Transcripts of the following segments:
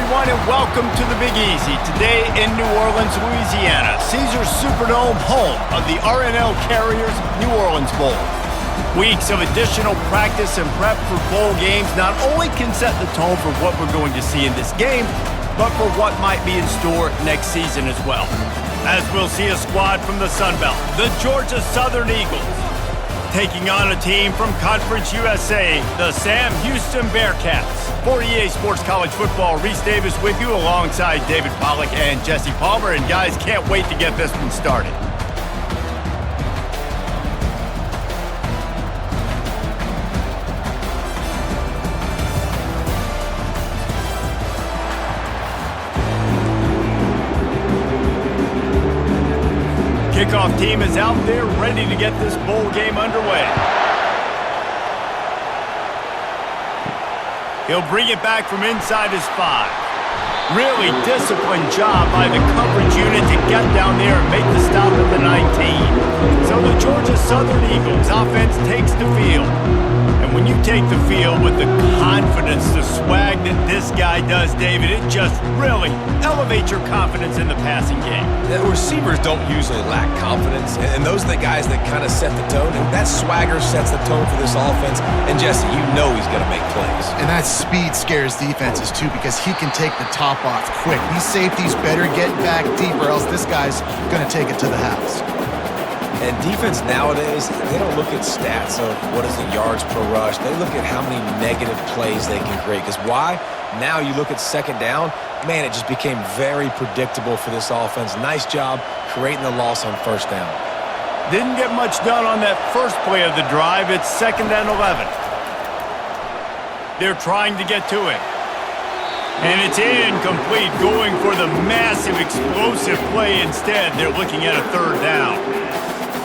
everyone, and welcome to the Big Easy. Today in New Orleans, Louisiana, Caesars Superdome, home of the RNL Carriers New Orleans Bowl. Weeks of additional practice and prep for bowl games not only can set the tone for what we're going to see in this game, but for what might be in store next season as well. As we'll see a squad from the Sun Belt, the Georgia Southern Eagles, taking on a team from Conference USA, the Sam Houston Bearcats. For EA Sports College Football, Reese Davis with you alongside David Pollack and Jesse Palmer. And guys, can't wait to get this one started. Kickoff team is out there ready to get this bowl game underway. He'll bring it back from inside his 5. Really disciplined job by the coverage unit to get down there and make the stop at the 19. So the Georgia Southern Eagles offense takes the field. And when you take the field with the confidence, the swag that this guy does, David, it just really elevates your confidence in the passing game. The receivers don't usually lack confidence, and those are the guys that kind of set the tone, and that swagger sets the tone for this offense. And Jesse, you know he's going to make plays. And that speed scares defenses too, because he can take the top off quick. These safeties better get back deep, or else this guy's going to take it to the house. And defense nowadays, they don't look at stats of what is the yards per rush. They look at how many negative plays they can create. Because why? Now you look at second down, man, it just became very predictable for this offense. Nice job creating the loss on first down. Didn't get much done on that first play of the drive. It's 2nd and 11. They're trying to get to it. And it's incomplete, going for the massive explosive play instead. They're looking at a 3rd down.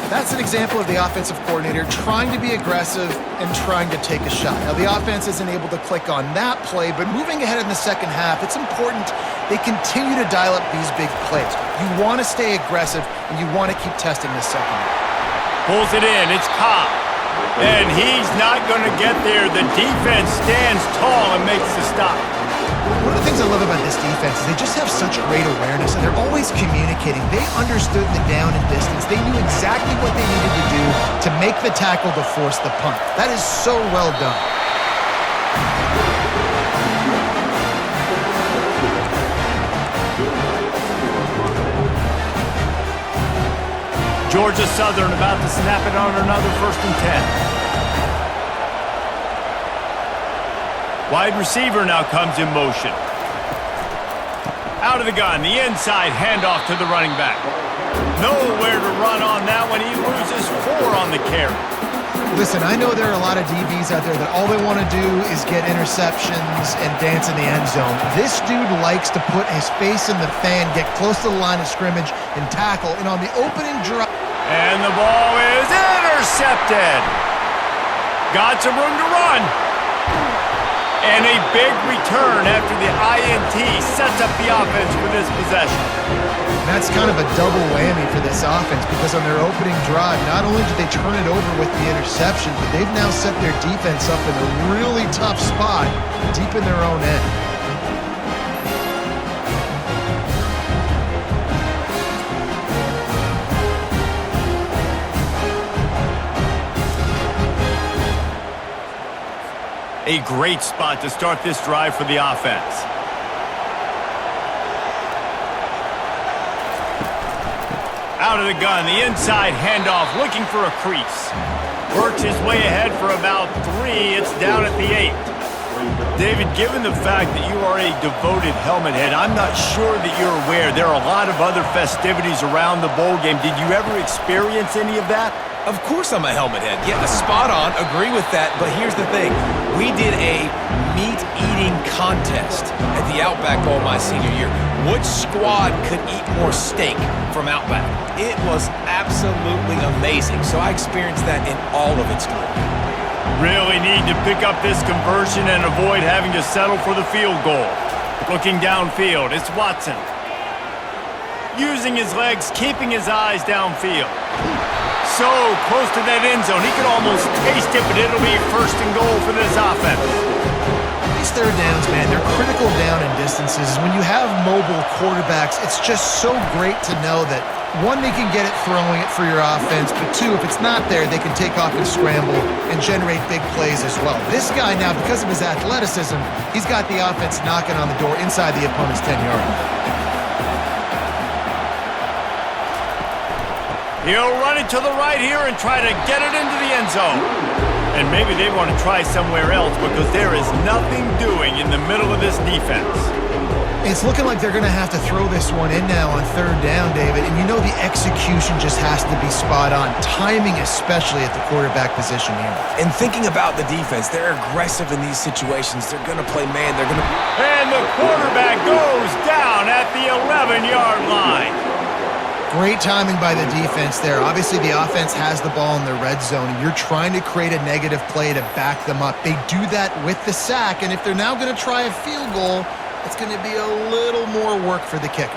That's an example of the offensive coordinator trying to be aggressive and trying to take a shot. Now, the offense isn't able to click on that play, but moving ahead in the second half, it's important they continue to dial up these big plays. You want to stay aggressive, and you want to keep testing this second half. Pulls it in. It's Cobb. And he's not going to get there. The defense stands tall and makes the stop. One of the things I love about this defense is they just have such great awareness, and they're always communicating. They understood the down and distance. They knew exactly what they needed to do to make the tackle to force the punt. That is so well done. Georgia Southern about to snap it on another 1st and 10. Wide receiver now comes in motion. Out of the gun, the inside handoff to the running back. Nowhere to run on that one. He loses 4 on the carry. Listen, I know there are a lot of DBs out there that all they want to do is get interceptions and dance in the end zone. This dude likes to put his face in the fan, get close to the line of scrimmage, and tackle. And on the opening drive... And the ball is intercepted. Got some room to run. And a big return after the INT sets up the offense for this possession. That's kind of a double whammy for this offense, because on their opening drive, not only did they turn it over with the interception, but they've now set their defense up in a really tough spot deep in their own end. A great spot to start this drive for the offense. Out of the gun, the inside handoff, looking for a crease. Works his way ahead for about 3. It's down at the 8. David, given the fact that you are a devoted helmet head, I'm not sure that you're aware there are a lot of other festivities around the bowl game. Did you ever experience any of that? Of course I'm a helmet head. Yeah, spot on. Agree with that. But here's the thing. We did a meat-eating contest at the Outback Bowl my senior year. Which squad could eat more steak from Outback? It was absolutely amazing. So I experienced that in all of its glory. Really need to pick up this conversion and avoid having to settle for the field goal. Looking downfield, it's Watson. Using his legs, keeping his eyes downfield. So close to that end zone, he could almost taste it, but it'll be 1st and goal for this offense. These third downs, man, they're critical down and instances is when you have mobile quarterbacks, it's just so great to know that, one, they can get it throwing it for your offense, but two, if it's not there, they can take off and scramble and generate big plays as well. This guy now, because of his athleticism, he's got the offense knocking on the door inside the opponent's 10-yard line. He'll run it to the right here and try to get it into the end zone. And maybe they want to try somewhere else because there is nothing doing in the middle of this defense. It's looking like they're going to have to throw this one in now on third down, David. And you know the execution just has to be spot on. Timing especially at the quarterback position here. And thinking about the defense, they're aggressive in these situations. They're going to play man. They're going to... And the quarterback goes down at the 11-yard line. Great timing by the defense there. Obviously, the offense has the ball in the red zone, and you're trying to create a negative play to back them up. They do that with the sack, and if they're now going to try a field goal, it's going to be a little more work for the kicker.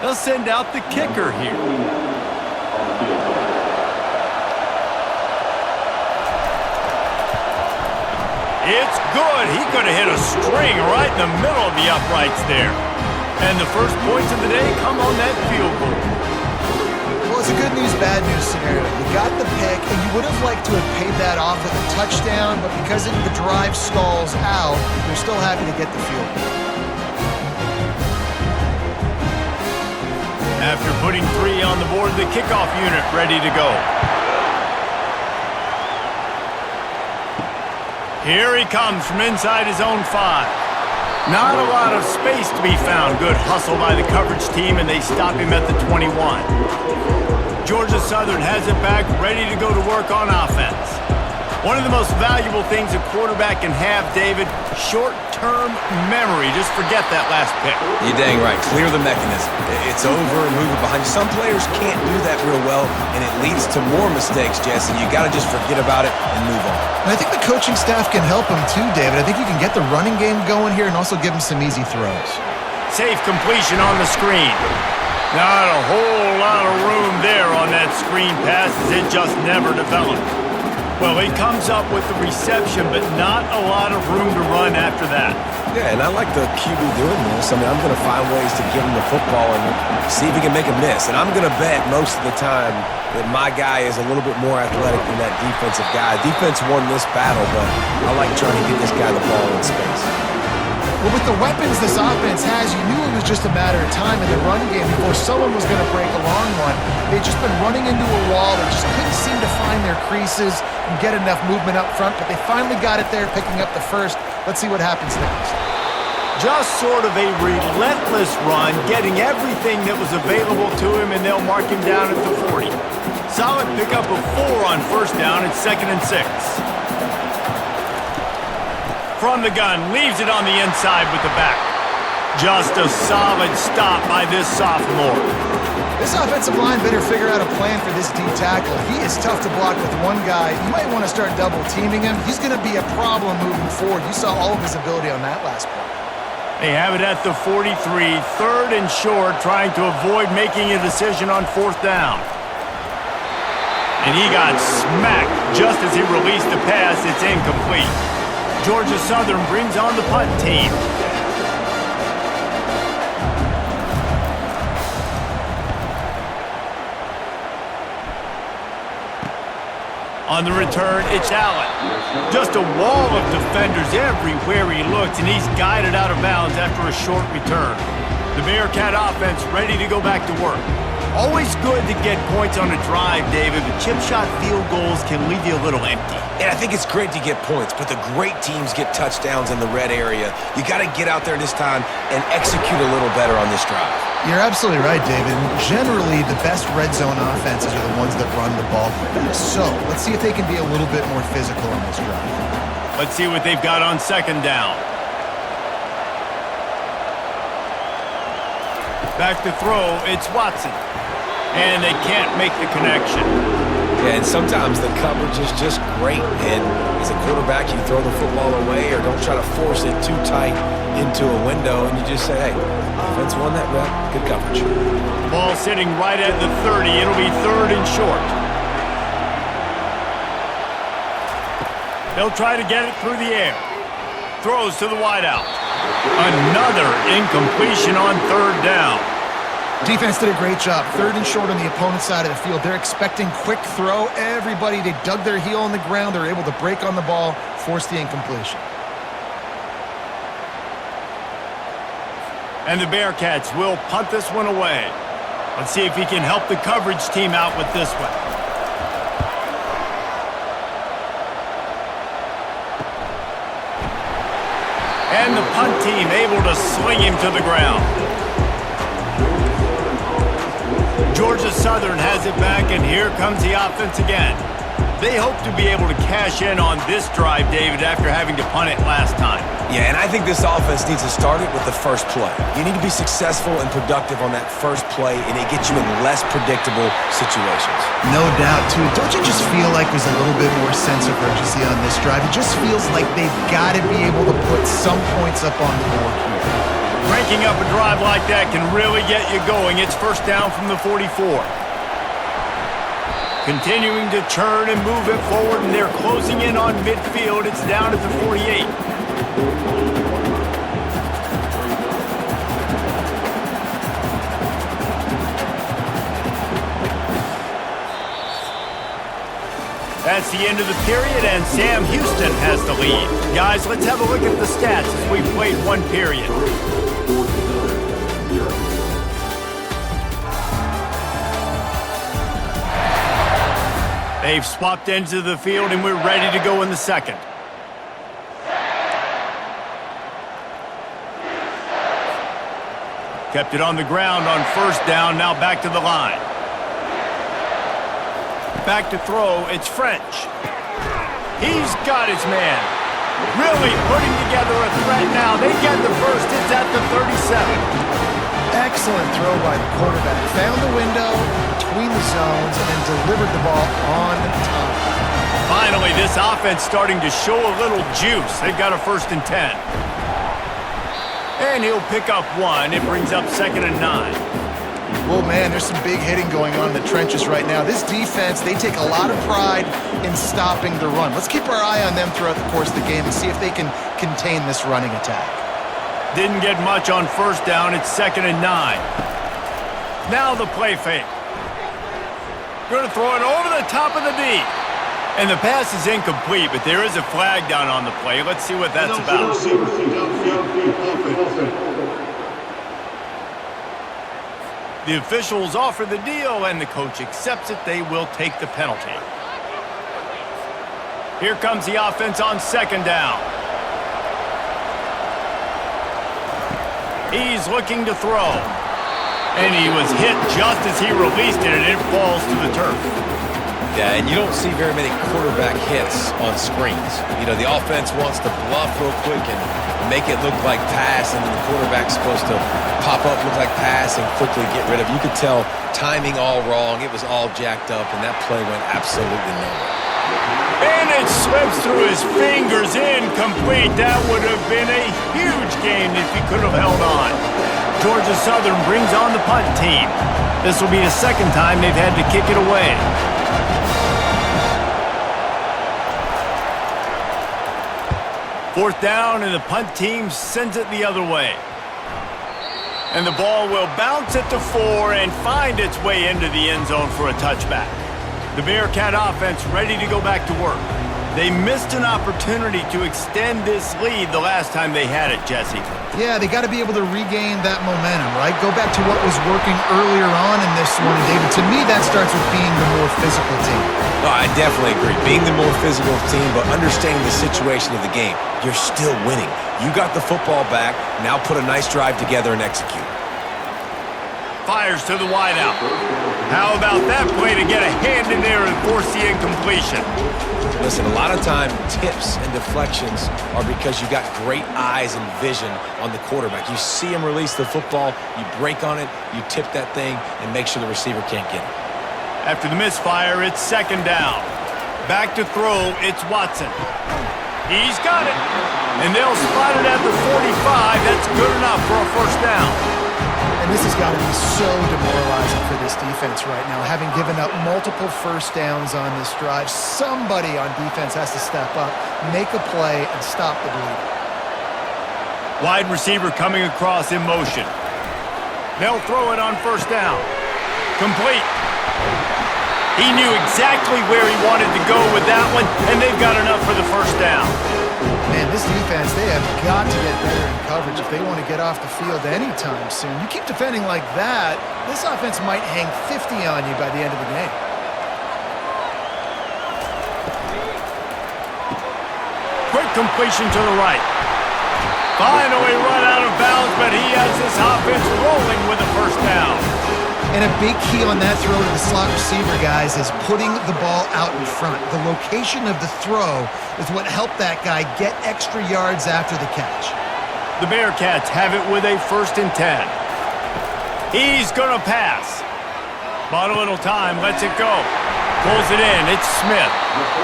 They'll send out the kicker here. It's good. He could have hit a string right in the middle of the uprights there. And the first points of the day come on that field goal. Well, it's a good news, bad news scenario. You got the pick, and you would have liked to have paid that off with a touchdown, but because the drive stalls out, you're still happy to get the field goal. After putting 3 on the board, the kickoff unit ready to go. Here he comes from inside his own 5. Not a lot of space to be found. Good hustle by the coverage team, and they stop him at the 21. Georgia Southern has it back, ready to go to work on offense. One of the most valuable things a quarterback can have, David, short-term memory. Just forget that last pick. You're dang right. Clear the mechanism. It's over and move it behind you. Some players can't do that real well, and it leads to more mistakes, Jesse. You got to just forget about it and move on. And I think the coaching staff can help him too, David. I think you can get the running game going here and also give him some easy throws. Safe completion on the screen. Not a whole lot of room there on that screen pass as it just never developed. Well, he comes up with the reception, but not a lot of room to run after that. Yeah, and I like the QB doing this. I mean, I'm going to find ways to give him the football and see if he can make a miss. And I'm going to bet most of the time that my guy is a little bit more athletic than that defensive guy. Defense won this battle, but I like trying to get this guy the ball in space. Well, with the weapons this offense has, you knew it was just a matter of time in the run game before someone was going to break a long one. They'd just been running into a wall. They just couldn't seem to find their creases and get enough movement up front, but they finally got it there, picking up the first. Let's see what happens next. Just sort of a relentless run, getting everything that was available to him, and they'll mark him down at the 40. Solid pickup of 4 on first down at 2nd and 6. From the gun, leaves it on the inside with the back. Just a solid stop by this sophomore. This offensive line better figure out a plan for this D tackle. He is tough to block with one guy. You might want to start double teaming him. He's going to be a problem moving forward. You saw all of his ability on that last play. They have it at the 43, 3rd and short, trying to avoid making a decision on 4th down. And he got smacked just as he released the pass. It's incomplete. Georgia Southern brings on the punt team. On the return, it's Allen. Just a wall of defenders everywhere he looks, and he's guided out of bounds after a short return. The Bearcat offense ready to go back to work. Always good to get points on a drive, David, but chip shot field goals can leave you a little empty. And I think it's great to get points, but the great teams get touchdowns in the red area. You got to get out there this time and execute a little better on this drive. You're absolutely right, David. Generally, the best red zone offenses are the ones that run the ball best. So, let's see if they can be a little bit more physical on this drive. Let's see what they've got on 2nd down. Back to throw, it's Watson. And they can't make the connection. Yeah, and sometimes the coverage is just great. And as a quarterback, you throw the football away or don't try to force it too tight into a window, and you just say, hey, offense won that rep, good coverage. Ball sitting right at the 30. It'll be 3rd and short. They'll try to get it through the air. Throws to the wideout. Another incompletion on third down. Defense did a great job. Third and short on the opponent's side of the field. They're expecting quick throw. Everybody, they dug their heel on the ground. They're able to break on the ball, force the incompletion. And the Bearcats will punt this one away. Let's see if he can help the coverage team out with this one. And the punt team able to sling him to the ground. Georgia Southern has it back, and here comes the offense again. They hope to be able to cash in on this drive, David, after having to punt it last time. Yeah, and I think this offense needs to start it with the first play. You need to be successful and productive on that first play, and it gets you in less predictable situations. No doubt, too. Don't you just feel like there's a little bit more sense of urgency on this drive? It just feels like they've got to be able to put some points up on the board here. Breaking up a drive like that can really get you going. It's first down from the 44. Continuing to churn and move it forward, and they're closing in on midfield. It's down at the 48. That's the end of the period, and Sam Houston has the lead. Guys, let's have a look at the stats as we played one period. They've swapped ends of the field, and we're ready to go in the second. Kept it on the ground on first down, now back to the line. Back to throw, it's French. He's got his man. Really putting together a threat now. They get the first, it's at the 37. Excellent throw by the quarterback. Found the window between the zones and then delivered the ball on time. Finally, this offense starting to show a little juice. They've got a 1st and 10. And he'll pick up one. It brings up 2nd and 9. Well, man, there's some big hitting going on in the trenches right now. This defense, they take a lot of pride in stopping the run. Let's keep our eye on them throughout the course of the game and see if they can contain this running attack. Didn't get much on first down. It's 2nd and 9. Now the play fake. Going to throw it over the top of the D. And the pass is incomplete, but there is a flag down on the play. Let's see what that's about. The officials offer the deal, and the coach accepts it. They will take the penalty. Here comes the offense on 2nd down. He's looking to throw. And he was hit just as he released it, and it falls to the turf. Yeah, and you don't see very many quarterback hits on screens. You know, the offense wants to bluff real quick and make it look like pass, and then the quarterback's supposed to pop up, look like pass, and quickly get rid of it. You could tell timing all wrong. It was all jacked up, and that play went absolutely nowhere. And it slips through his fingers, incomplete. That would have been a huge gain if he could have held on. Georgia Southern brings on the punt team. This will be the 2nd time they've had to kick it away. Fourth down, and the punt team sends it the other way. And the ball will bounce at the 4 and find its way into the end zone for a touchback. The Bearcat offense ready to go back to work. They missed an opportunity to extend this lead the last time they had it, Jesse. Yeah, they got to be able to regain that momentum, right? Go back to what was working earlier on in this one, and David, to me, that starts with being the more physical team. No, I definitely agree. Being the more physical team, but understanding the situation of the game. You're still winning. You got the football back. Now put a nice drive together and execute. Fires to the wideout. How about that play to get a hand in there and force the incompletion? Listen, a lot of time, tips and deflections are because you got great eyes and vision on the quarterback. You see him release the football, you break on it, you tip that thing, and make sure the receiver can't get it. After the misfire, it's 2nd down. Back to throw, it's Watson. He's got it. And they'll spot it at the 45. That's good enough for a 1st down. And this has got to be so demoralizing for this defense right now, having given up multiple first downs on this drive. Somebody on defense has to step up, make a play, and stop the bleeding. Wide receiver coming across in motion. They'll throw it on first down. Complete. He knew exactly where he wanted to go with that one, and they've got enough for the first down. Man, this defense, they have got to get better in coverage if they want to get off the field anytime soon. You keep defending like that, this offense might hang 50 on you by the end of the game. Quick completion to the right. Finally run out of bounds, but he has this offense rolling with a first down. And a big key on that throw to the slot receiver, guys, is putting the ball out in front. The location of the throw is what helped that guy get extra yards after the catch. The Bearcats have it with a 1st and 10. He's going to pass. Bought a little time, lets it go. Pulls it in, it's Smith.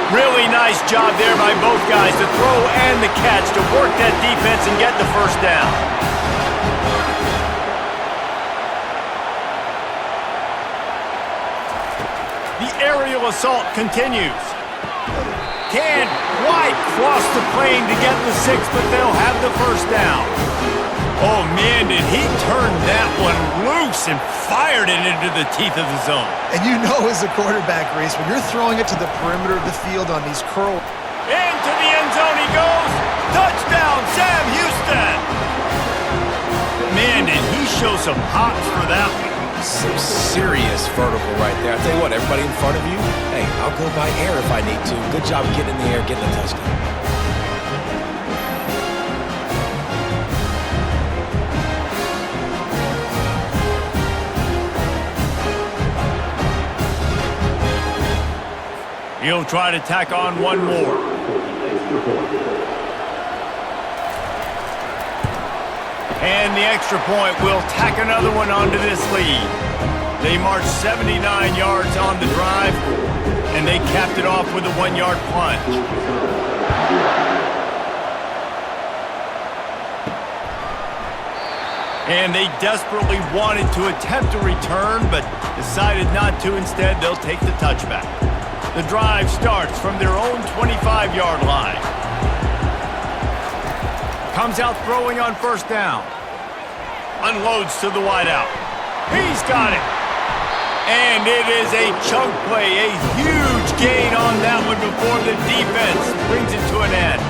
Really nice job there by both guys, the throw and the catch to work that defense and get the first down. The aerial assault continues. Can't quite cross the plane to get the 6, but they'll have the first down. Oh, man, did he turn that one loose and fired it into the teeth of the zone. And you know as a quarterback, Reese, when you're throwing it to the perimeter of the field on these curl... Into the end zone he goes. Touchdown, Sam Houston. Man, did he show some hops for that one. Some serious vertical right there. I tell you what, everybody in front of you, hey, I'll go by air if I need to. Good job getting in the air, getting a touchdown. He'll try to tack on one more. And the extra point will tack another one onto this lead. They marched 79 yards on the drive, and they capped it off with a 1-yard plunge. And they desperately wanted to attempt a return, but decided not to. Instead, they'll take the touchback. The drive starts from their own 25-yard line. Comes out throwing on first down. Unloads to the wideout. He's got it. And it is a chunk play, a huge gain on that one before the defense brings it to an end.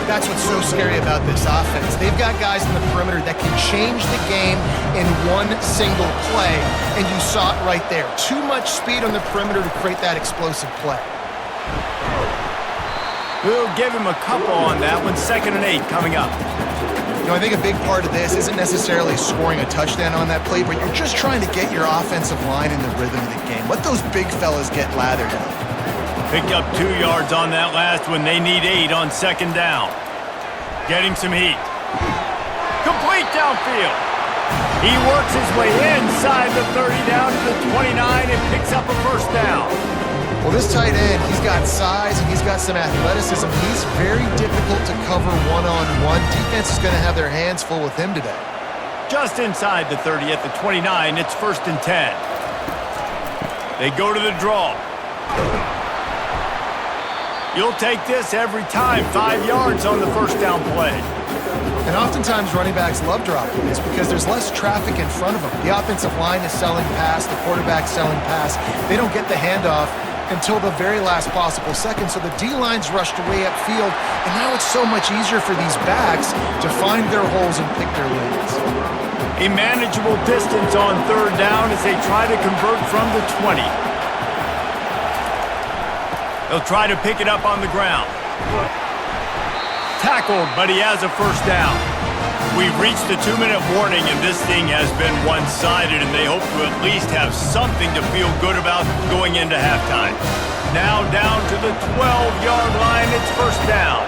That's what's so scary about this offense. They've got guys in the perimeter that can change the game in one single play, and you saw it right there. Too much speed on the perimeter to create that explosive play. We'll give him a couple on that one. 2nd and 8 coming up. You know, I think a big part of this isn't necessarily scoring a touchdown on that play, but you're just trying to get your offensive line in the rhythm of the game. Let those big fellas get lathered out. Picked up 2 yards on that last one. They need 8 on 2nd down. Getting some heat. Complete downfield. He works his way inside the 30 down to the 29 and picks up a first down. Well, this tight end, he's got size and he's got some athleticism. He's very difficult to cover one-on-one. Defense is going to have their hands full with him today. Just inside the 30 at the 29, it's 1st and 10. They go to the draw. You'll take this every time. 5 yards on the first down play. And oftentimes running backs love dropping this because there's less traffic in front of them. The offensive line is selling pass, the quarterback's selling pass. They don't get the handoff until the very last possible second, so the D-line's rushed away upfield, and now it's so much easier for these backs to find their holes and pick their lanes. A manageable distance on 3rd down as they try to convert from the 20. They'll try to pick it up on the ground. Tackled, but he has a first down. We've reached the 2-minute warning, and this thing has been one-sided, and they hope to at least have something to feel good about going into halftime. Now down to the 12-yard line, it's first down.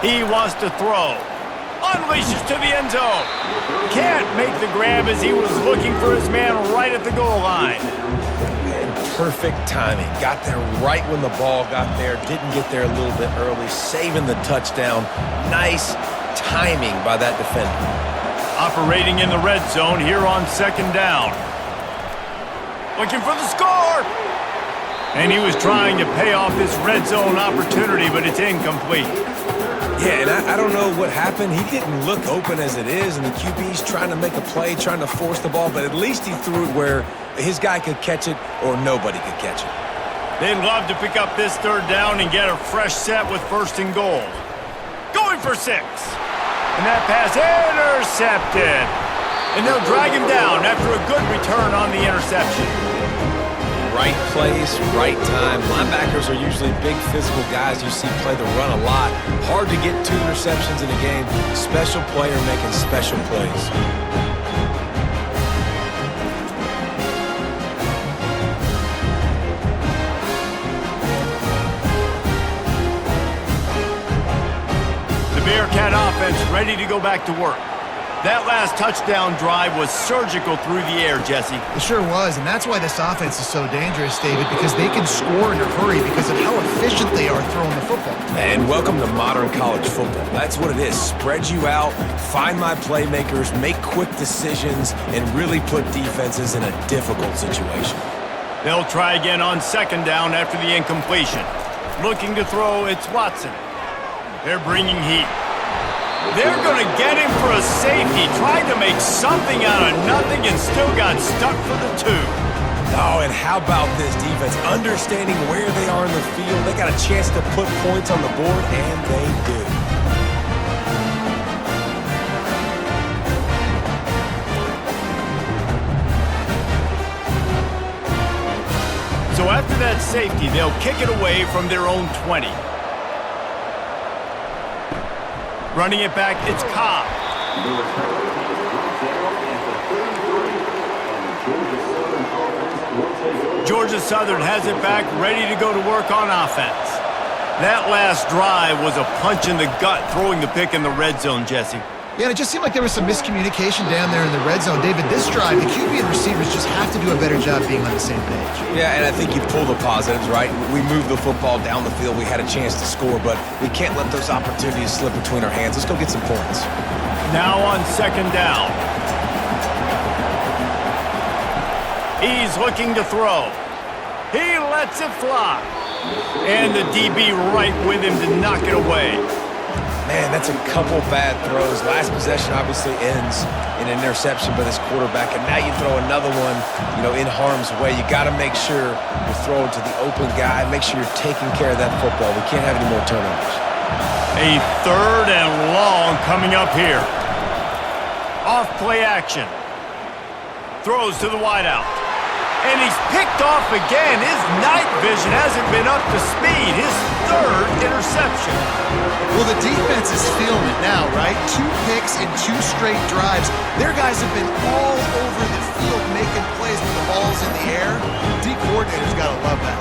He wants to throw. Unleashes to the end zone. Can't make the grab as he was looking for his man right at the goal line. Perfect timing. Got there right when the ball got there. Didn't get there a little bit early. Saving the touchdown. Nice timing by that defender. Operating in the red zone here on second down. Looking for the score! And he was trying to pay off this red zone opportunity, but it's incomplete. Yeah, and I don't know what happened. He didn't look open as it is, and the QB's trying to make a play, trying to force the ball, but at least he threw it where his guy could catch it or nobody could catch it. They'd love to pick up this third down and get a fresh set with first and goal. Going for 6. And that pass intercepted. And they'll drag him down after a good return on the interception. Right place, right time. Linebackers are usually big physical guys you see play the run a lot. Hard to get 2 interceptions in a game. Special player making special plays. The Bearcat offense ready to go back to work. That last touchdown drive was surgical through the air, Jesse. It sure was, and that's why this offense is so dangerous, David, because they can score in a hurry because of how efficient they are throwing the football. And welcome to modern college football. That's what it is. Spread you out, find my playmakers, make quick decisions, and really put defenses in a difficult situation. They'll try again on second down after the incompletion. Looking to throw, it's Watson. They're bringing heat. They're going to get him for a safety. Tried to make something out of nothing and still got stuck for the 2. Oh, and how about this defense? Understanding where they are in the field. They got a chance to put points on the board, and they do. So after that safety, they'll kick it away from their own 20. Running it back, it's Cobb. Georgia Southern has it back, ready to go to work on offense. That last drive was a punch in the gut, throwing the pick in the red zone, Jesse. Yeah, and it just seemed like there was some miscommunication down there in the red zone. David, this drive, the QB and receivers just have to do a better job being on the same page. Yeah, and I think you pull the positives, right? We moved the football down the field. We had a chance to score, but we can't let those opportunities slip between our hands. Let's go get some points. Now on second down. He's looking to throw. He lets it fly. And the DB right with him to knock it away. Man, that's a couple bad throws. Last possession obviously ends in an interception by this quarterback, and now you throw another one, in harm's way. You got to make sure you're throwing to the open guy. Make sure you're taking care of that football. We can't have any more turnovers. A third and long coming up here. Off play action. Throws to the wideout. And he's picked off again. His night vision hasn't been up to speed. His 3rd interception. Well, the defense is feeling it now, right? 2 picks in 2 straight drives. Their guys have been all over the field making plays with the balls in the air. D coordinator's got to love that.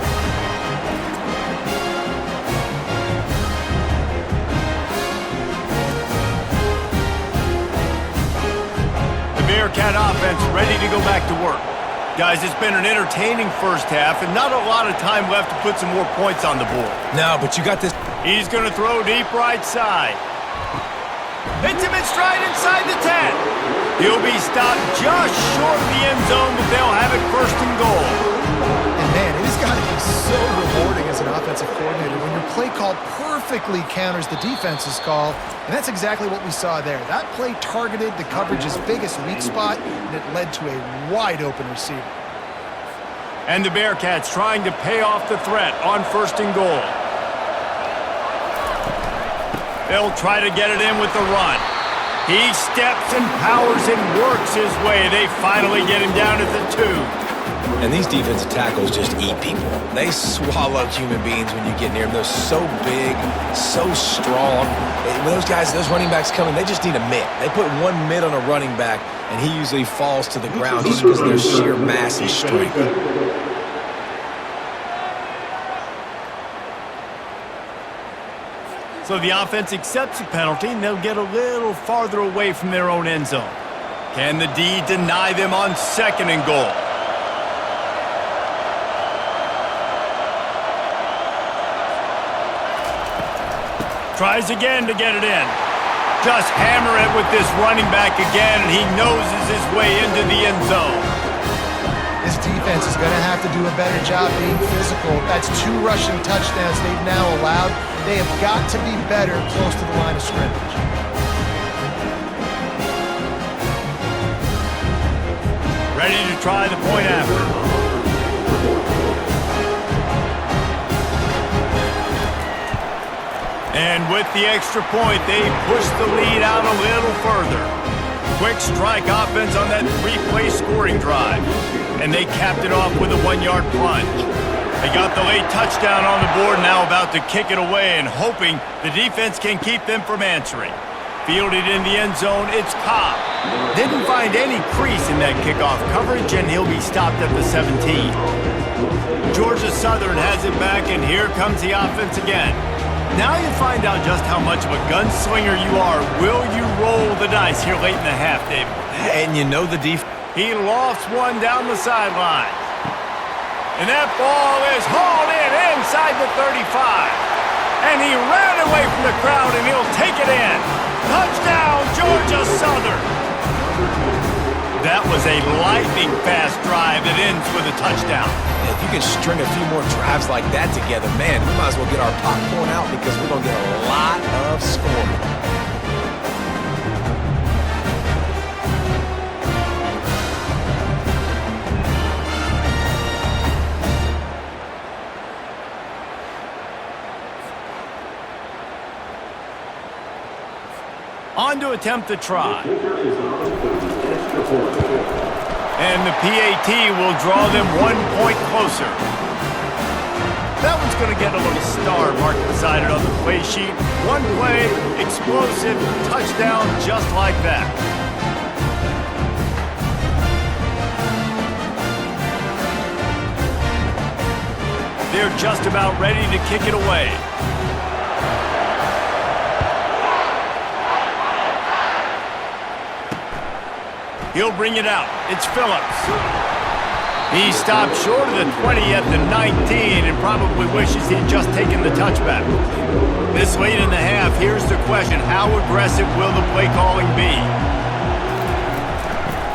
The Bearcat offense ready to go back to work. Guys, it's been an entertaining first half and not a lot of time left to put some more points on the board. No, but you got this. He's going to throw deep right side. Hits him in stride inside the 10. He'll be stopped just short of the end zone, but they'll have it first and goal. And man, it has got to be so rewarding as an offensive coordinator when your play call perfectly counters the defense's call, and that's exactly what we saw there. That play targeted the coverage's biggest weak spot, and it led to a wide-open receiver. And the Bearcats trying to pay off the threat on first and goal. They'll try to get it in with the run. He steps and powers and works his way. They finally get him down at the 2. And these defensive tackles just eat people. They swallow human beings when you get near them. They're so big, so strong. When those running backs come in, they just need a mid. They put one mid on a running back, and he usually falls to the ground just because of their sheer mass and strength. So the offense accepts the penalty, and they'll get a little farther away from their own end zone. Can the D deny them on second and goal? Tries again to get it in. Just hammer it with this running back again, and he noses his way into the end zone. This defense is going to have to do a better job being physical. That's 2 rushing touchdowns they've now allowed. They have got to be better close to the line of scrimmage. Ready to try the point after. And with the extra point, they push the lead out a little further. Quick strike offense on that 3-play scoring drive. And they capped it off with a 1-yard plunge. They got the late touchdown on the board, now about to kick it away and hoping the defense can keep them from answering. Fielded in the end zone, it's Cobb. Didn't find any crease in that kickoff coverage, and he'll be stopped at the 17. Georgia Southern has it back, and here comes the offense again. Now you find out just how much of a gunslinger you are. Will you roll the dice here late in the half, David? And you know the defense. He lofts one down the sideline. And that ball is hauled in inside the 35. And he ran away from the crowd, and he'll take it in. Touchdown, Georgia Southern. That was a lightning-fast drive that ends with a touchdown. If you can string a few more drives like that together, man, we might as well get our popcorn out because we're going to get a lot of scoring. On to attempt the try. And the PAT will draw them 1 point closer. That one's going to get a little star marked beside it on the play sheet. 1 play, explosive, touchdown, just like that. They're just about ready to kick it away. He'll bring it out. It's Phillips. He stopped short of the 20 at the 19 and probably wishes he'd just taken the touchback. This late in the half, here's the question. How aggressive will the play calling be?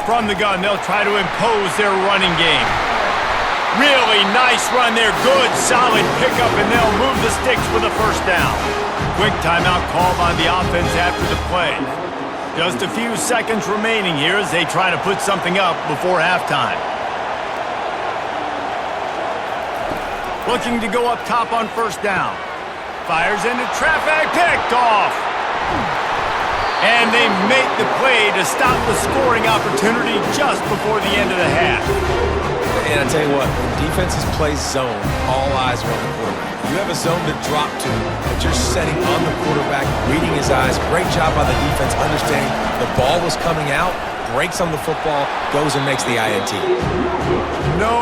From the gun, they'll try to impose their running game. Really nice run there. Good, solid pickup, and they'll move the sticks for the first down. Quick timeout call by the offense after the play. Just a few seconds remaining here as they try to put something up before halftime. Looking to go up top on first down. Fires into traffic, picked off. And they make the play to stop the scoring opportunity just before the end of the half. And I tell you what, when defenses play zone, all eyes are on the quarterback. You have a zone to drop to, but you're setting on the quarterback, reading his eyes. Great job by the defense, understanding the ball was coming out, breaks on the football, goes and makes the INT. No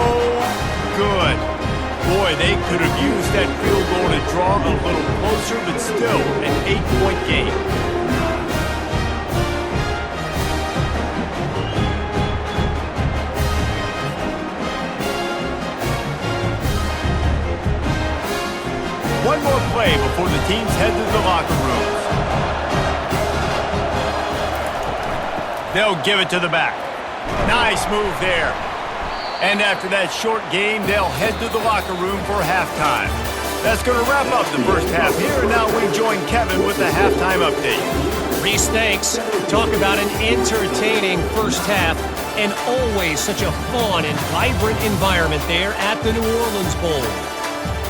good. Boy, they could have used that field goal to draw a little closer, but still an 8-point game. One more play before the teams head to the locker rooms. They'll give it to the back. Nice move there. And after that short game, they'll head to the locker room for halftime. That's going to wrap up the first half here. And now we join Kevin with the halftime update. Reese, thanks. Talk about an entertaining first half and always such a fun and vibrant environment there at the New Orleans Bowl.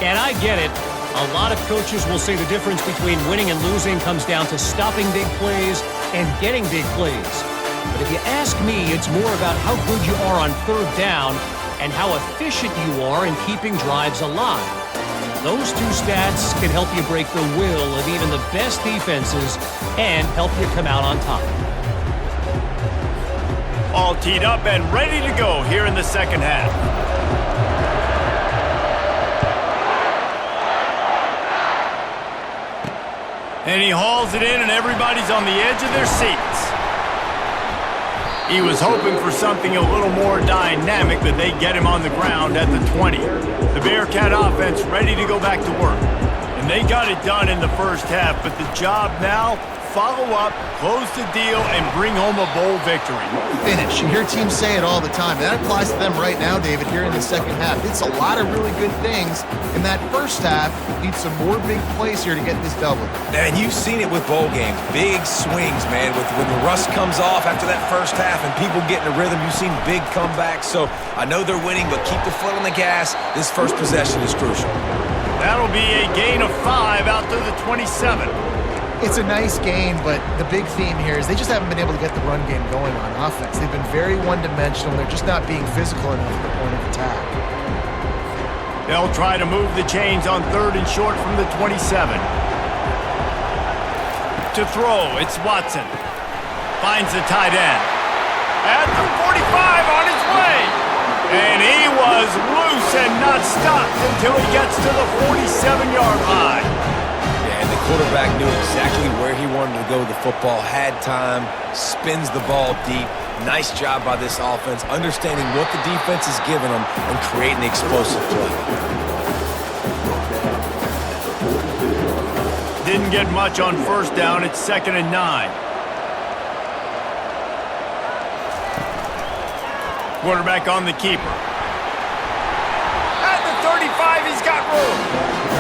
And I get it. A lot of coaches will say the difference between winning and losing comes down to stopping big plays and getting big plays. But if you ask me, it's more about how good you are on third down and how efficient you are in keeping drives alive. Those two stats can help you break the will of even the best defenses and help you come out on top. All teed up and ready to go here in the second half. And he hauls it in, and everybody's on the edge of their seats. He was hoping for something a little more dynamic, but they get him on the ground at the 20. The Bearcat offense ready to go back to work. And they got it done in the first half, but the job now, follow up, close the deal, and bring home a bowl victory. Finish. You hear teams say it all the time. That applies to them right now, David, here in the second half. It's a lot of really good things in that first half. Need some more big plays here to get this double. And you've seen it with bowl games. Big swings, man. When the rust comes off after that first half and people get in a rhythm, you've seen big comebacks. So I know they're winning, but keep the foot on the gas. This first possession is crucial. That'll be a gain of 5 out to the 27. It's a nice gain, but the big theme here is they just haven't been able to get the run game going on offense. They've been very one-dimensional. They're just not being physical enough at the point of attack. They'll try to move the chains on 3rd and short from the 27. To throw, it's Watson. Finds the tight end. At the 45 on his way. And he was loose and not stopped until he gets to the 47-yard line. Yeah, and the quarterback knew exactly where he wanted to go with the football, had time, spins the ball deep. Nice job by this offense, understanding what the defense is giving them and creating the explosive play. Didn't get much on 1st down. It's 2nd and 9. Quarterback on the keeper. At the 35, he's got room.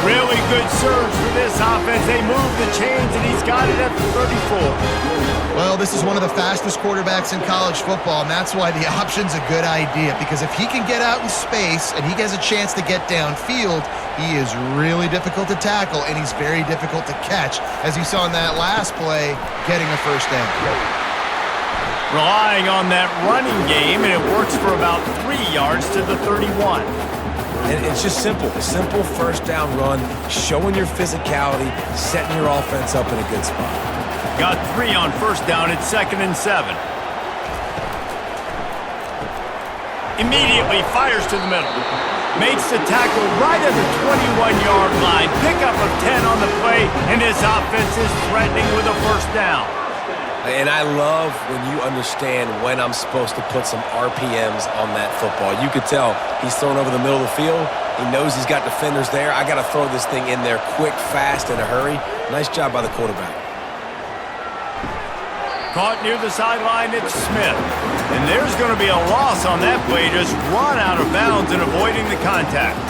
Really good surge for this offense. They move the chains, and he's got it at the 34. Well, this is one of the fastest quarterbacks in college football, and that's why the option's a good idea, because if he can get out in space and he has a chance to get downfield, he is really difficult to tackle, and he's very difficult to catch, as you saw in that last play, getting a 1st down. Relying on that running game, and it works for about 3 yards to the 31. And it's just simple. A simple 1st down run, showing your physicality, setting your offense up in a good spot. Got 3 on 1st down. It's 2nd and 7. Immediately fires to the middle. Makes the tackle right at the 21-yard line. Pickup of 10 on the play, and his offense is threatening with a 1st down. And I love when you understand when I'm supposed to put some RPMs on that football. You could tell he's throwing over the middle of the field. He knows he's got defenders there. I got to throw this thing in there quick, fast, in a hurry. Nice job by the quarterback. Caught near the sideline, it's Smith. And there's going to be a loss on that play, just run out of bounds and avoiding the contact.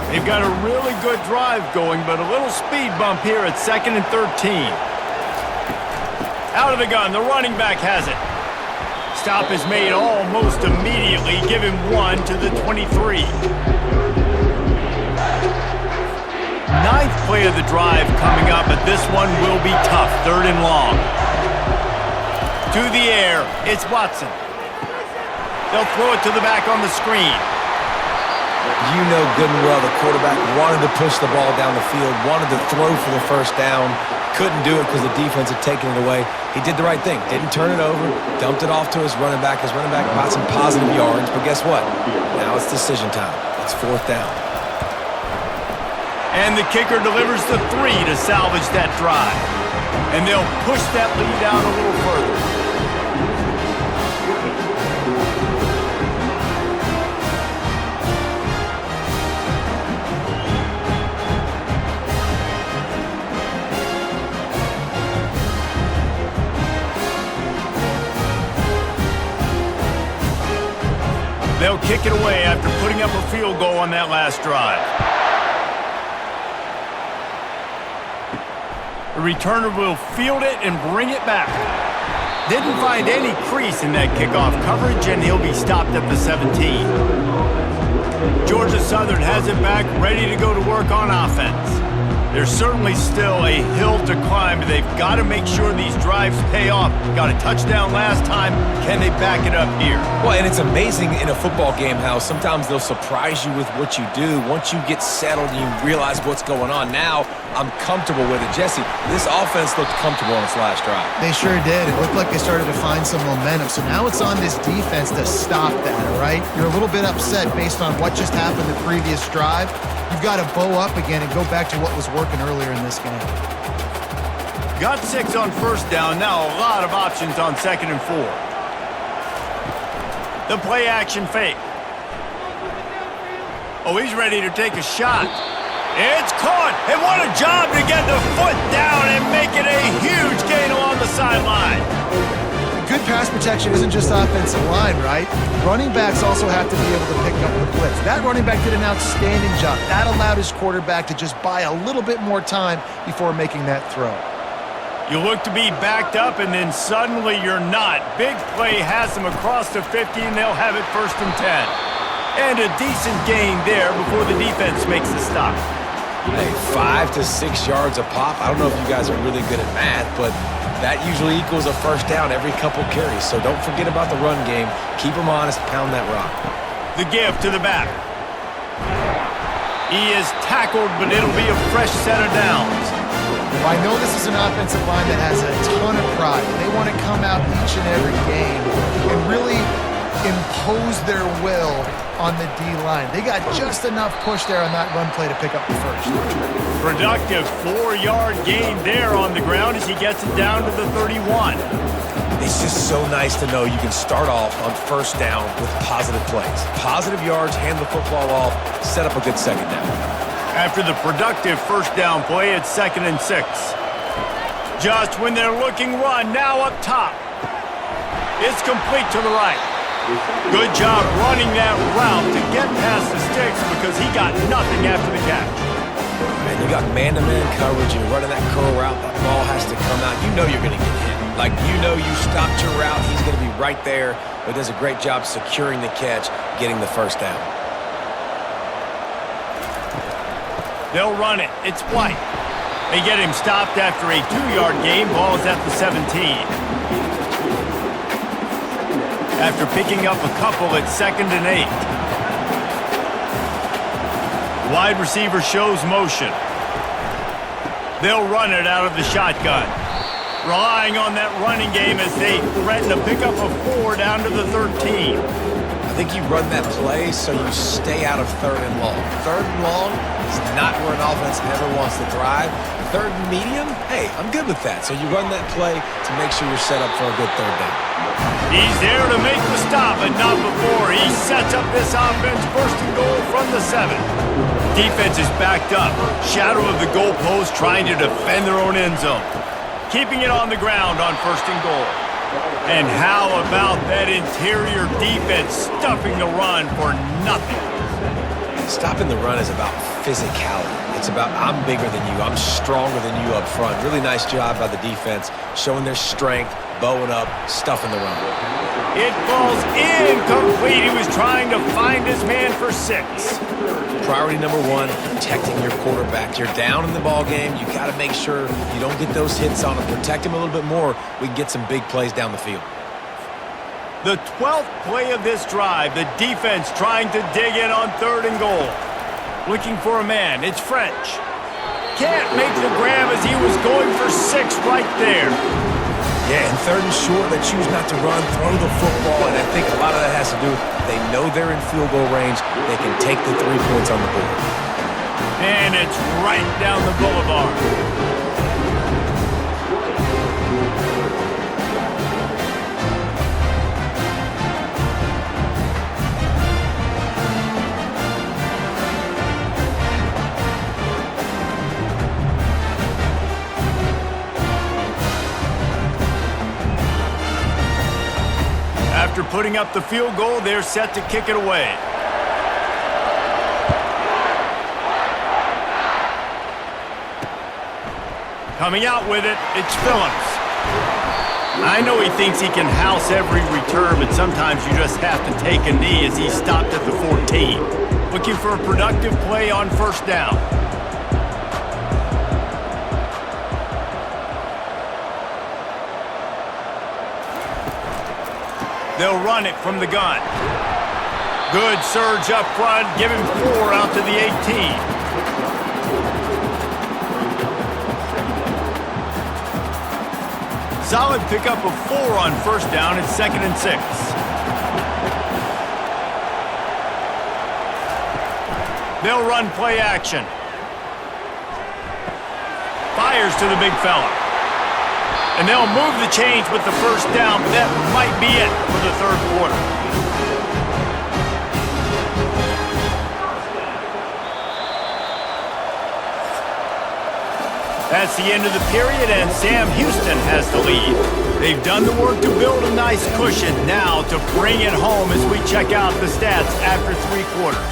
They've got a really good drive going, but a little speed bump here at 2nd and 13. Out of the gun, the running back has it. Stop is made almost immediately. Give him 1 to the 23. 9th play of the drive coming up, but this one will be tough. 3rd and long. To the air, it's Watson. They'll throw it to the back on the screen. You know good and well the quarterback wanted to push the ball down the field, wanted to throw for the 1st down. Couldn't do it because the defense had taken it away. He did the right thing. Didn't turn it over. Dumped it off to his running back. His running back got some positive yards. But guess what? Now it's decision time. It's 4th down. And the kicker delivers the 3 to salvage that drive. And they'll push that lead out a little further. They'll kick it away after putting up a field goal on that last drive. The returner will field it and bring it back. Didn't find any crease in that kickoff coverage, and he'll be stopped at the 17. Georgia Southern has it back, ready to go to work on offense. There's certainly still a hill to climb, but they've got to make sure these drives pay off. Got a touchdown last time. Can they back it up here? Well, and it's amazing in a football game how sometimes they'll surprise you with what you do. Once you get settled and you realize what's going on, now I'm comfortable with it. Jesse, this offense looked comfortable on its last drive. They sure did. It looked like they started to find some momentum. So now it's on this defense to stop that, all right? You're a little bit upset based on what just happened the previous drive. You've got to bow up again and go back to what was working earlier in this game. Got 6 on 1st down. Now a lot of options on 2nd and 4. The play action fake. Oh, he's ready to take a shot. It's caught, and what a job to get the foot down and make it a huge gain along the sideline. Good pass protection isn't just offensive line, right? Running backs also have to be able to pick up the blitz. That running back did an outstanding job. That allowed his quarterback to just buy a little bit more time before making that throw. You look to be backed up, and then suddenly you're not. Big play has them across the 50, and they'll have it 1st and 10. And a decent gain there before the defense makes the stop. Hey, 5 to 6 yards a pop. I don't know if you guys are really good at math, but that usually equals a 1st down every couple carries. So don't forget about the run game. Keep them honest, pound that rock. The give to the back. He is tackled, but it'll be a fresh set of downs. I know this is an offensive line that has a ton of pride. They want to come out each and every game and really impose their will on the D-line. They got just enough push there on that run play to pick up the 1st. Productive 4-yard gain there on the ground as he gets it down to the 31. It's just so nice to know you can start off on 1st down with positive plays. Positive yards, hand the football off, set up a good 2nd down. After the productive 1st down play, it's 2nd and 6. Just when they're looking run, now up top. It's complete to the right. Good job running that route to get past the sticks because he got nothing after the catch. And you got man-to-man coverage, you're running that curl route, that ball has to come out. You know you're going to get hit. Like, you know you stopped your route, he's going to be right there, but does a great job securing the catch, getting the 1st down. They'll run it. It's White. They get him stopped after a 2-yard gain. Ball's at the 17. After picking up a couple, it's 2nd and 8. Wide receiver shows motion. They'll run it out of the shotgun. Relying on that running game as they threaten to pick up a 4 down to the 13. I think you run that play so you stay out of 3rd and long. 3rd and long is not where an offense ever wants to thrive. 3rd and medium, hey, I'm good with that. So you run that play to make sure you're set up for a good 3rd down. He's there to make the stop, but not before. He sets up this offense 1st and goal from the 7. Defense is backed up. Shadow of the goalpost trying to defend their own end zone. Keeping it on the ground on 1st and goal. And how about that interior defense stuffing the run for nothing? Stopping the run is about physicality. It's about I'm bigger than you, I'm stronger than you up front. Really nice job by the defense, showing their strength, bowing up, stuffing the run. It falls incomplete. He was trying to find his man for 6. Priority number 1, protecting your quarterback. You're down in the ball game. You got to make sure you don't get those hits on him. Protect him a little bit more. We can get some big plays down the field. The 12th play of this drive, the defense trying to dig in on 3rd and goal. Looking for a man. It's French. Can't make the grab as he was going for 6 right there. Yeah, and 3rd and short, they choose not to run, throw the football, and I think a lot of that has to do with they know they're in field goal range. They can take the 3 points on the board. And it's right down the boulevard. After putting up the field goal, they're set to kick it away. Coming out with it, it's Phillips. I know he thinks he can house every return, but sometimes you just have to take a knee as he stopped at the 14. Looking for a productive play on 1st down. They'll run it from the gun. Good surge up front, give him 4 out to the 18. Solid pickup of 4 on 1st down. It's 2nd and 6. They'll run play action. Fires to the big fella. And they'll move the chains with the 1st down, but that might be it for the 3rd quarter. That's the end of the period, and Sam Houston has the lead. They've done the work to build a nice cushion. Now to bring it home as we check out the stats after 3 quarters.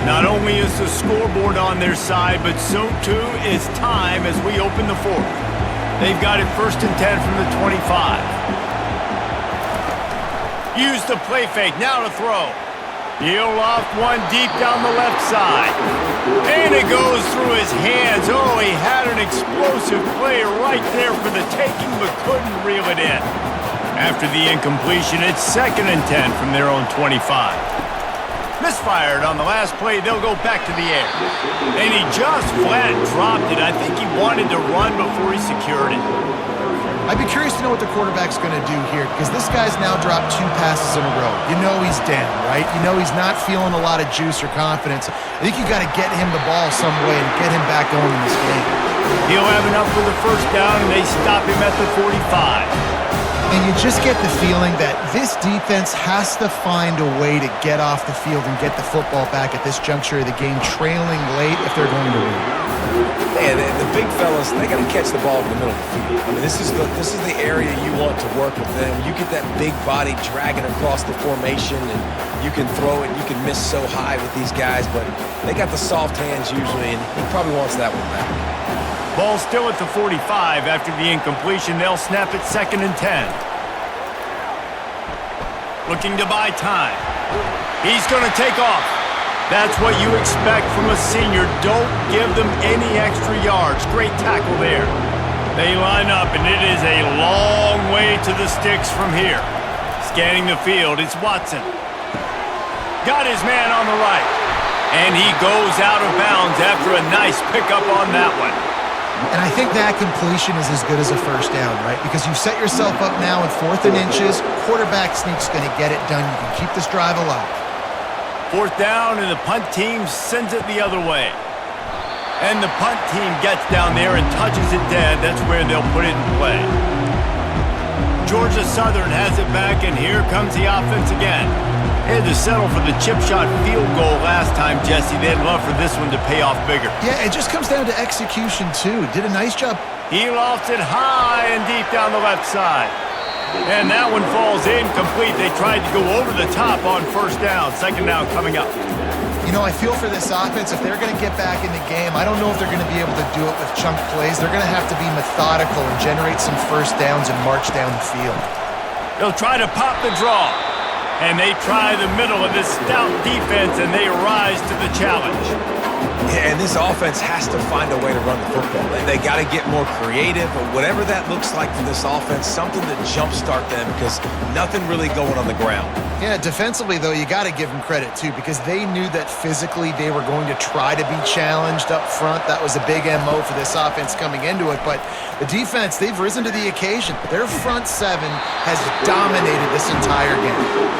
Not only is the scoreboard on their side, but so too is time as we open the 4th. They've got it 1st and 10 from the 25. Use the play fake, now to throw. He'll loft one deep down the left side. And it goes through his hands. Oh, he had an explosive play right there for the taking, but couldn't reel it in. After the incompletion, it's 2nd and 10 from their own 25. Misfired on the last play, they'll go back to the air. And he just flat dropped it. I think he wanted to run before he secured it. I'd be curious to know what the quarterback's going to do here, because this guy's now dropped 2 passes in a row. You know he's down, right? You know he's not feeling a lot of juice or confidence. I think you got to get him the ball some way and get him back going in this game. He'll have enough for the 1st down, and they stop him at the 45. And you just get the feeling that this defense has to find a way to get off the field and get the football back at this juncture of the game, trailing late if they're going to win. Man, the big fellas, they got to catch the ball in the middle of the field. I mean, this is the area you want to work with them. You get that big body dragging across the formation, and you can throw it, you can miss so high with these guys, but they got the soft hands usually, and he probably wants that one back. Ball still at the 45 after the incompletion. They'll snap it 2nd and 10. Looking to buy time. He's going to take off. That's what you expect from a senior. Don't give them any extra yards. Great tackle there. They line up, and it is a long way to the sticks from here. Scanning the field, it's Watson. Got his man on the right. And he goes out of bounds after a nice pickup on that one. And I think that completion is as good as a 1st down, right? Because you've set yourself up now in 4th and inches. Quarterback sneak's going to get it done. You can keep this drive alive. 4th down, and the punt team sends it the other way. And the punt team gets down there and touches it dead. That's where they'll put it in play. Georgia Southern has it back, and here comes the offense again. They had to settle for the chip shot field goal last time, Jesse. They'd love for this one to pay off bigger. Yeah, it just comes down to execution, too. Did a nice job. He lofts it high and deep down the left side. And that one falls incomplete. They tried to go over the top on 1st down. 2nd down coming up. You know, I feel for this offense, if they're going to get back in the game, I don't know if they're going to be able to do it with chunk plays. They're going to have to be methodical and generate some 1st downs and march down the field. They'll try to pop the draw. And they try the middle of this stout defense, and they rise to the challenge. Yeah, and this offense has to find a way to run the football. They got to get more creative, or whatever that looks like for this offense, something to jumpstart them, because nothing really going on the ground. Yeah, defensively, though, you got to give them credit, too, because they knew that physically they were going to try to be challenged up front. That was a big MO for this offense coming into it. But the defense, they've risen to the occasion. Their front 7 has dominated this entire game.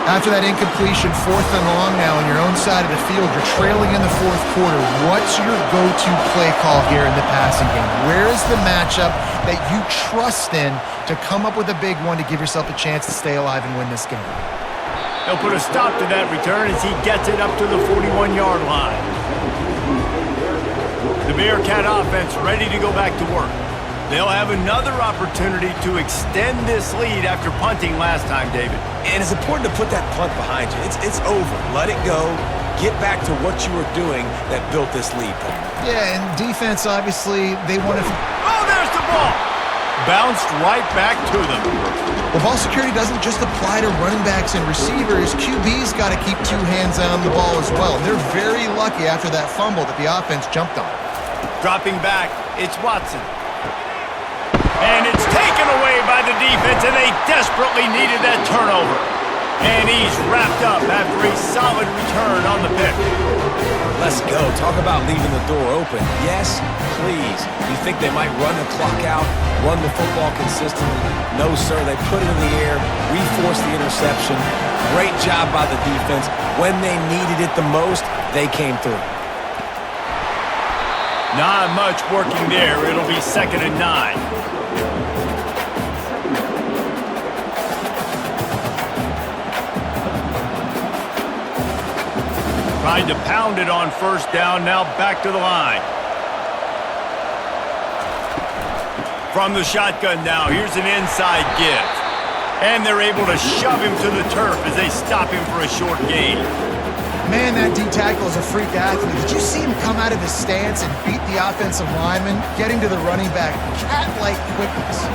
After that incompletion, 4th and long now on your own side of the field, you're trailing in the 4th quarter. What's your go-to play call here in the passing game? Where is the matchup that you trust in to come up with a big one to give yourself a chance to stay alive and win this game? They'll put a stop to that return as he gets it up to the 41-yard line. The Bearcat offense ready to go back to work. They'll have another opportunity to extend this lead after punting last time, David. And it's important to put that punt behind you. It's over. Let it go. Get back to what you were doing that built this lead. Yeah, and defense, obviously, they want to... Oh, there's the ball! Bounced right back to them. Well, ball security doesn't just apply to running backs and receivers. QB's got to keep 2 hands on the ball as well. And they're very lucky after that fumble that the offense jumped on. Dropping back, it's Watson. And it's taken away by the defense, and they desperately needed that turnover. And he's wrapped up after a solid return on the pick. Let's go. Talk about leaving the door open. Yes, please. You think they might run the clock out, run the football consistently? No, sir. They put it in the air. We forced the interception. Great job by the defense. When they needed it the most, they came through. Not much working there. It'll be 2nd and 9. Tried to pound it on first down, now back to the line. From the shotgun now, here's an inside give. And they're able to shove him to the turf as they stop him for a short gain. Man, that D-tackle is a freak athlete. Did you see him come out of his stance and beat the offensive lineman, getting to the running back? Cat-like quickness.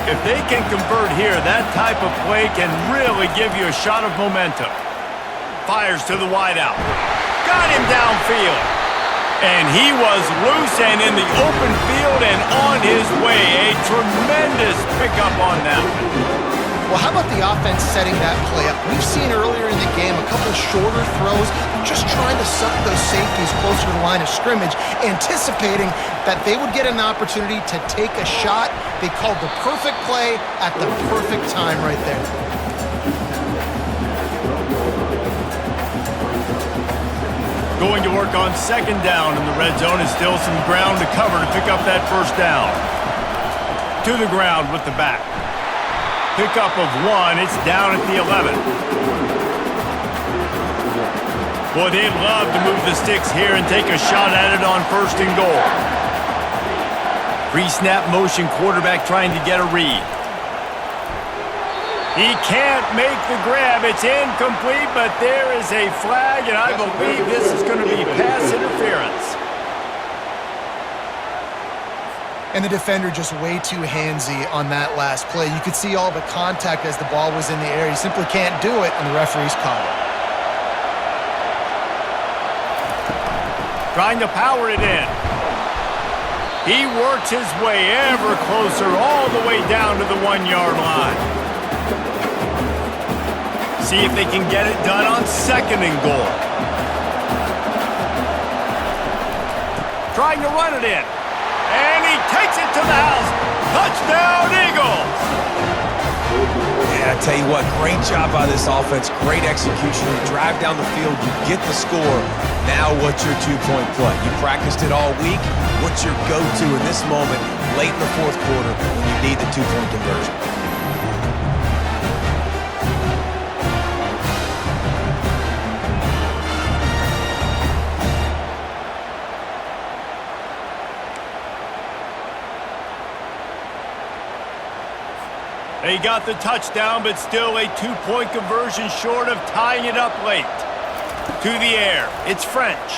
If they can convert here, that type of play can really give you a shot of momentum. Fires to the wideout. Got him downfield. And he was loose and in the open field and on his way. A tremendous pickup on that one. Well, how about the offense setting that play up? We've seen earlier in the game a couple shorter throws, just trying to suck those safeties closer to the line of scrimmage, anticipating that they would get an opportunity to take a shot. They called the perfect play at the perfect time right there. Going to work on second down in the red zone, and still some ground to cover to pick up that first down. To the ground with the back. Pickup of 1, it's down at the 11. Boy, they'd love to move the sticks here and take a shot at it on first and goal. Pre-snap motion, quarterback trying to get a read. He can't make the grab. It's incomplete, but there is a flag, and I believe this is going to be pass interference. And the defender just way too handsy on that last play. You could see all the contact as the ball was in the air. He simply can't do it, and the referee's called it. Trying to power it in. He works his way ever closer all the way down to the 1-yard line. See if they can get it done on second and goal. Trying to run it in. And he takes it to the house. Touchdown, Eagles! Yeah, I tell you what, great job by this offense. Great execution. You drive down the field, you get the score. Now what's your two-point play? You practiced it all week. What's your go-to in this moment, late in the fourth quarter, when you need the two-point conversion? They got the touchdown, but still a two-point conversion short of tying it up late. To the air, it's French.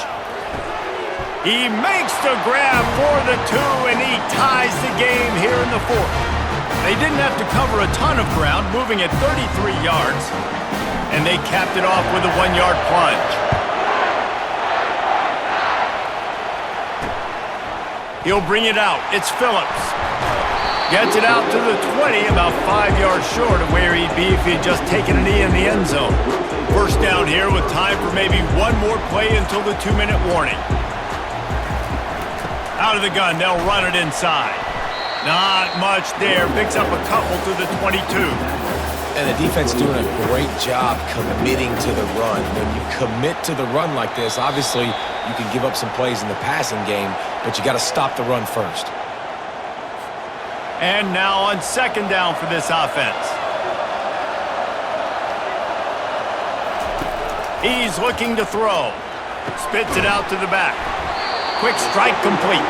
He makes the grab for the 2, and he ties the game here in the fourth. They didn't have to cover a ton of ground, moving at 33 yards, and they capped it off with a 1-yard plunge. He'll bring it out. It's Phillips. Gets it out to the 20, about 5 yards short of where he'd be if he had just taken a knee in the end zone. First down here with time for maybe one more play until the 2-minute warning. Out of the gun, they'll run it inside. Not much there. Picks up a couple to the 22. And the defense doing a great job committing to the run. When you commit to the run like this, obviously you can give up some plays in the passing game, but you got to stop the run first. And now on second down for this offense. He's looking to throw. Spits it out to the back. Quick strike complete.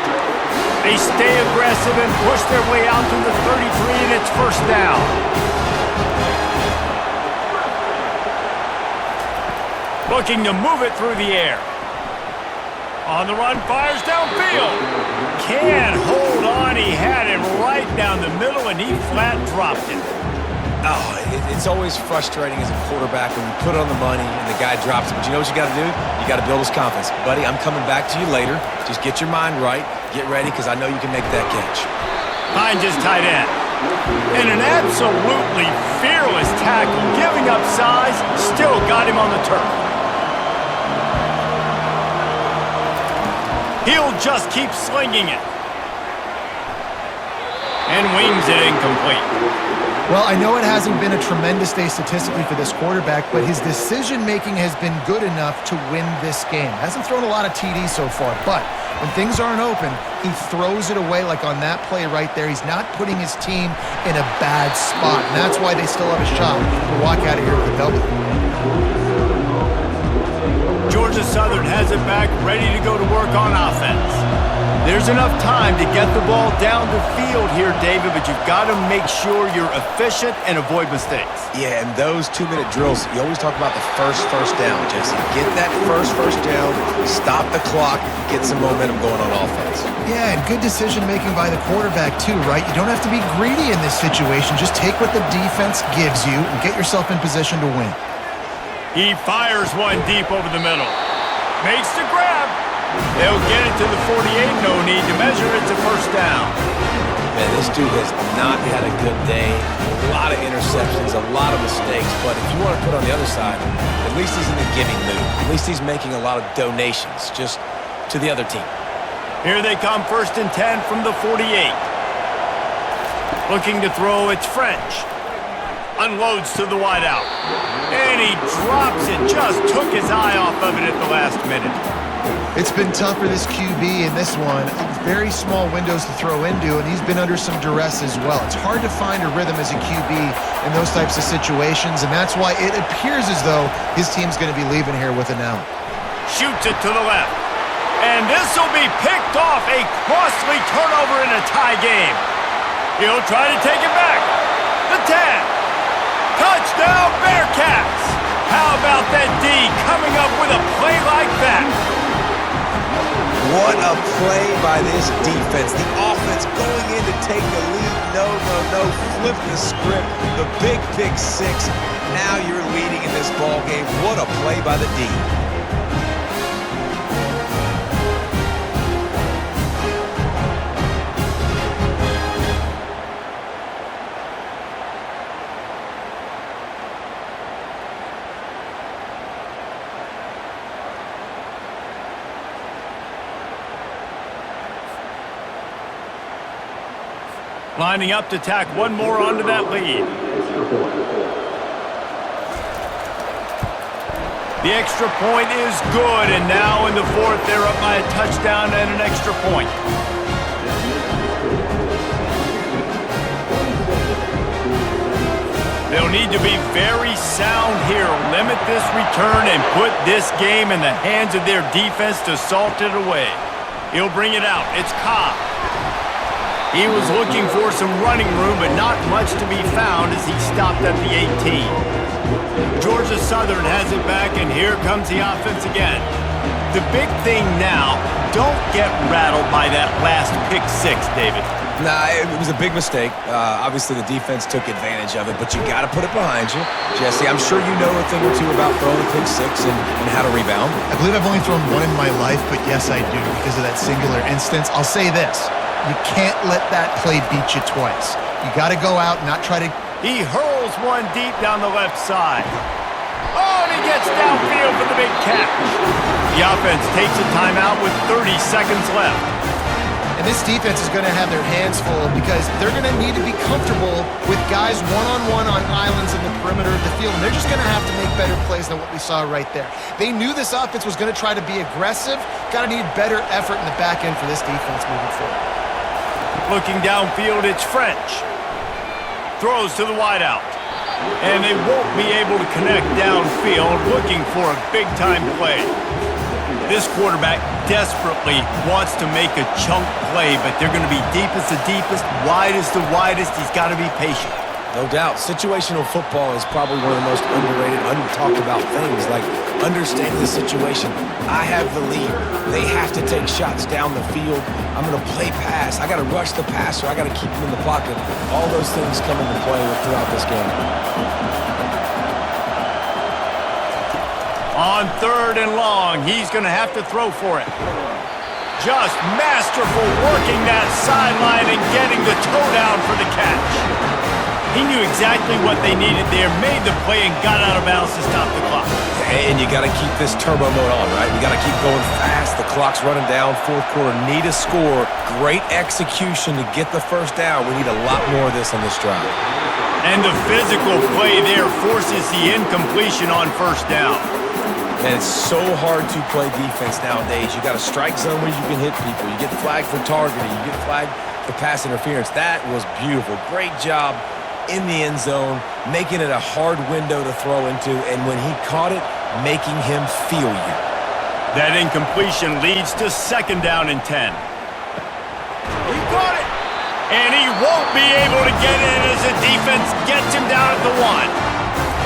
They stay aggressive and push their way out to the 33, and it's first down. Looking to move it through the air. On the run, fires downfield. Can't hold on. He had him right down the middle, and he flat dropped it. Oh, it's always frustrating as a quarterback when you put it on the money and the guy drops it. But you know what you got to do? You got to build his confidence. Buddy, I'm coming back to you later. Just get your mind right. Get ready, because I know you can make that catch. Finds his tight end. And an absolutely fearless tackle, giving up size, still got him on the turf. He'll just keep slinging it. And wings it incomplete. Well, I know it hasn't been a tremendous day statistically for this quarterback, but his decision-making has been good enough to win this game. Hasn't thrown a lot of TDs so far, but when things aren't open, he throws it away like on that play right there. He's not putting his team in a bad spot, and that's why they still have a shot to walk out of here with a W. Georgia Southern has it back, ready to go to work on offense. There's enough time to get the ball down the field here, David, but you've got to make sure you're efficient and avoid mistakes. Yeah, and those 2-minute drills, you always talk about the first down, Jesse. Get that first down, stop the clock, get some momentum going on offense. Yeah, and good decision-making by the quarterback, too, right? You don't have to be greedy in this situation. Just take what the defense gives you and get yourself in position to win. He fires one deep over the middle. Makes the grab. They'll get it to the 48. No need to measure. It's a first down. Man, this dude has not had a good day. A lot of interceptions, a lot of mistakes. But if you want to put on the other side, at least he's in the giving mood. At least he's making a lot of donations just to the other team. Here they come, 1st and 10 from the 48. Looking to throw, it's French. Unloads to the wideout. And he drops it. Just took his eye off of it at the last minute. It's been tough for this QB in this one. Very small windows to throw into, and he's been under some duress as well. It's hard to find a rhythm as a QB in those types of situations, and that's why it appears as though his team's going to be leaving here with an out. Shoots it to the left. And this will be picked off. A costly turnover in a tie game. He'll try to take it back. The 10. Touchdown, Bearcats! How about that D coming up with a play like that? What a play by this defense. The offense going in to take the lead. No. Flip the script. The big pick six. Now you're leading in this ball game. What a play by the D. Lining up to tack one more onto that lead. The extra point is good, and now in the 4th, they're up by a touchdown and an extra point. They'll need to be very sound here, limit this return, and put this game in the hands of their defense to salt it away. He'll bring it out. It's Cobb. He was looking for some running room, but not much to be found as he stopped at the 18. Georgia Southern has it back, and here comes the offense again. The big thing now, don't get rattled by that last pick six, David. Nah, it was a big mistake. Obviously, the defense took advantage of it, but you got to put it behind you. Jesse, I'm sure you know a thing or two about throwing a pick six and how to rebound. I believe I've only thrown one in my life, but yes, I do because of that singular instance. I'll say this. You can't let that play beat you twice. You got to go out and not try to... He hurls one deep down the left side. Oh, and he gets downfield for the big catch. The offense takes a timeout with 30 seconds left. And this defense is going to have their hands full because they're going to need to be comfortable with guys one-on-one on islands in the perimeter of the field. And they're just going to have to make better plays than what we saw right there. They knew this offense was going to try to be aggressive. Got to need better effort in the back end for this defense moving forward. Looking downfield, it's French. Throws to the wideout. And they won't be able to connect downfield, looking for a big-time play. This quarterback desperately wants to make a chunk play, but they're going to be deepest the deepest, widest the widest. He's got to be patient. No doubt. Situational football is probably one of the most underrated, under-talked about things, like understanding the situation. I have the lead. They have to take shots down the field. I'm going to play pass. I got to rush the passer. I got to keep him in the pocket. All those things come into play throughout this game. On 3rd and long, he's going to have to throw for it. Just masterful working that sideline and getting the toe down for the catch. He knew exactly what they needed there, made the play, and got out of bounds to stop the clock. And you got to keep this turbo mode on, right? You got to keep going fast. The clock's running down. 4th quarter, need a score. Great execution to get the first down. We need a lot more of this on this drive. And the physical play there forces the incompletion on 1st down. And it's so hard to play defense nowadays. You got a strike zone where you can hit people. You get flagged for targeting. You get flagged for pass interference. That was beautiful. Great job in the end zone, making it a hard window to throw into, and when he caught it, making him feel you. That incompletion leads to 2nd down and 10. He got it! And he won't be able to get in as the defense gets him down at the 1.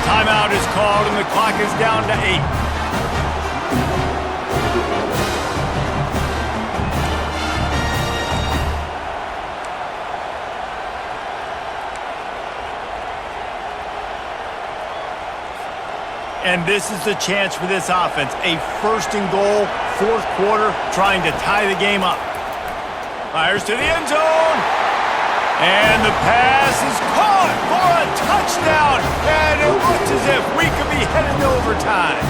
Timeout is called and the clock is down to 8. And this is the chance for this offense. A 1st and goal, 4th quarter, trying to tie the game up. Fires to the end zone. And the pass is caught for a touchdown. And it looks as if we could be headed to overtime.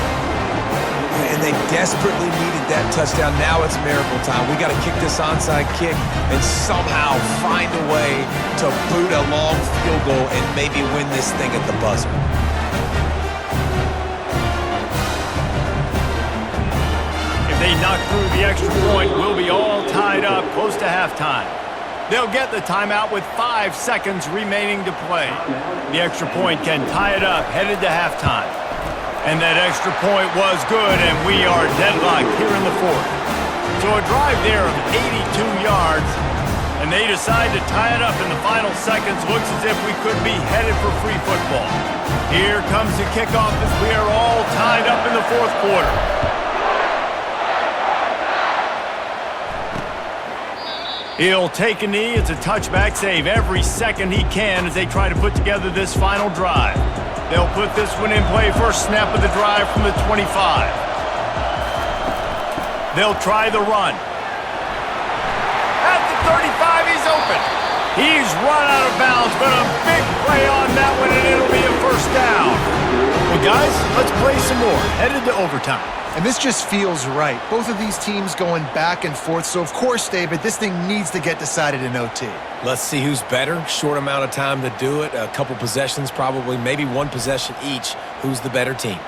And they desperately needed that touchdown. Now it's miracle time. We got to kick this onside kick and somehow find a way to boot a long field goal and maybe win this thing at the buzzer. If they knock through the extra point, we'll be all tied up close to halftime. They'll get the timeout with 5 seconds remaining to play. The extra point can tie it up, headed to halftime. And that extra point was good, and we are deadlocked here in the 4th. So a drive there of 82 yards, and they decide to tie it up in the final seconds. Looks as if we could be headed for free football. Here comes the kickoff as we are all tied up in the 4th quarter. He'll take a knee. It's a touchback save every second he can as they try to put together this final drive. They'll put this one in play. First snap of the drive from the 25. They'll try the run. At the 35, he's open. He's run out of bounds, but a big play on that one, and it'll be a 1st down. Well, guys, let's play some more. Headed to overtime. And this just feels right. Both of these teams going back and forth. So, of course, David, this thing needs to get decided in OT. Let's see who's better. Short amount of time to do it. A couple possessions probably, maybe 1 possession each. Who's the better team?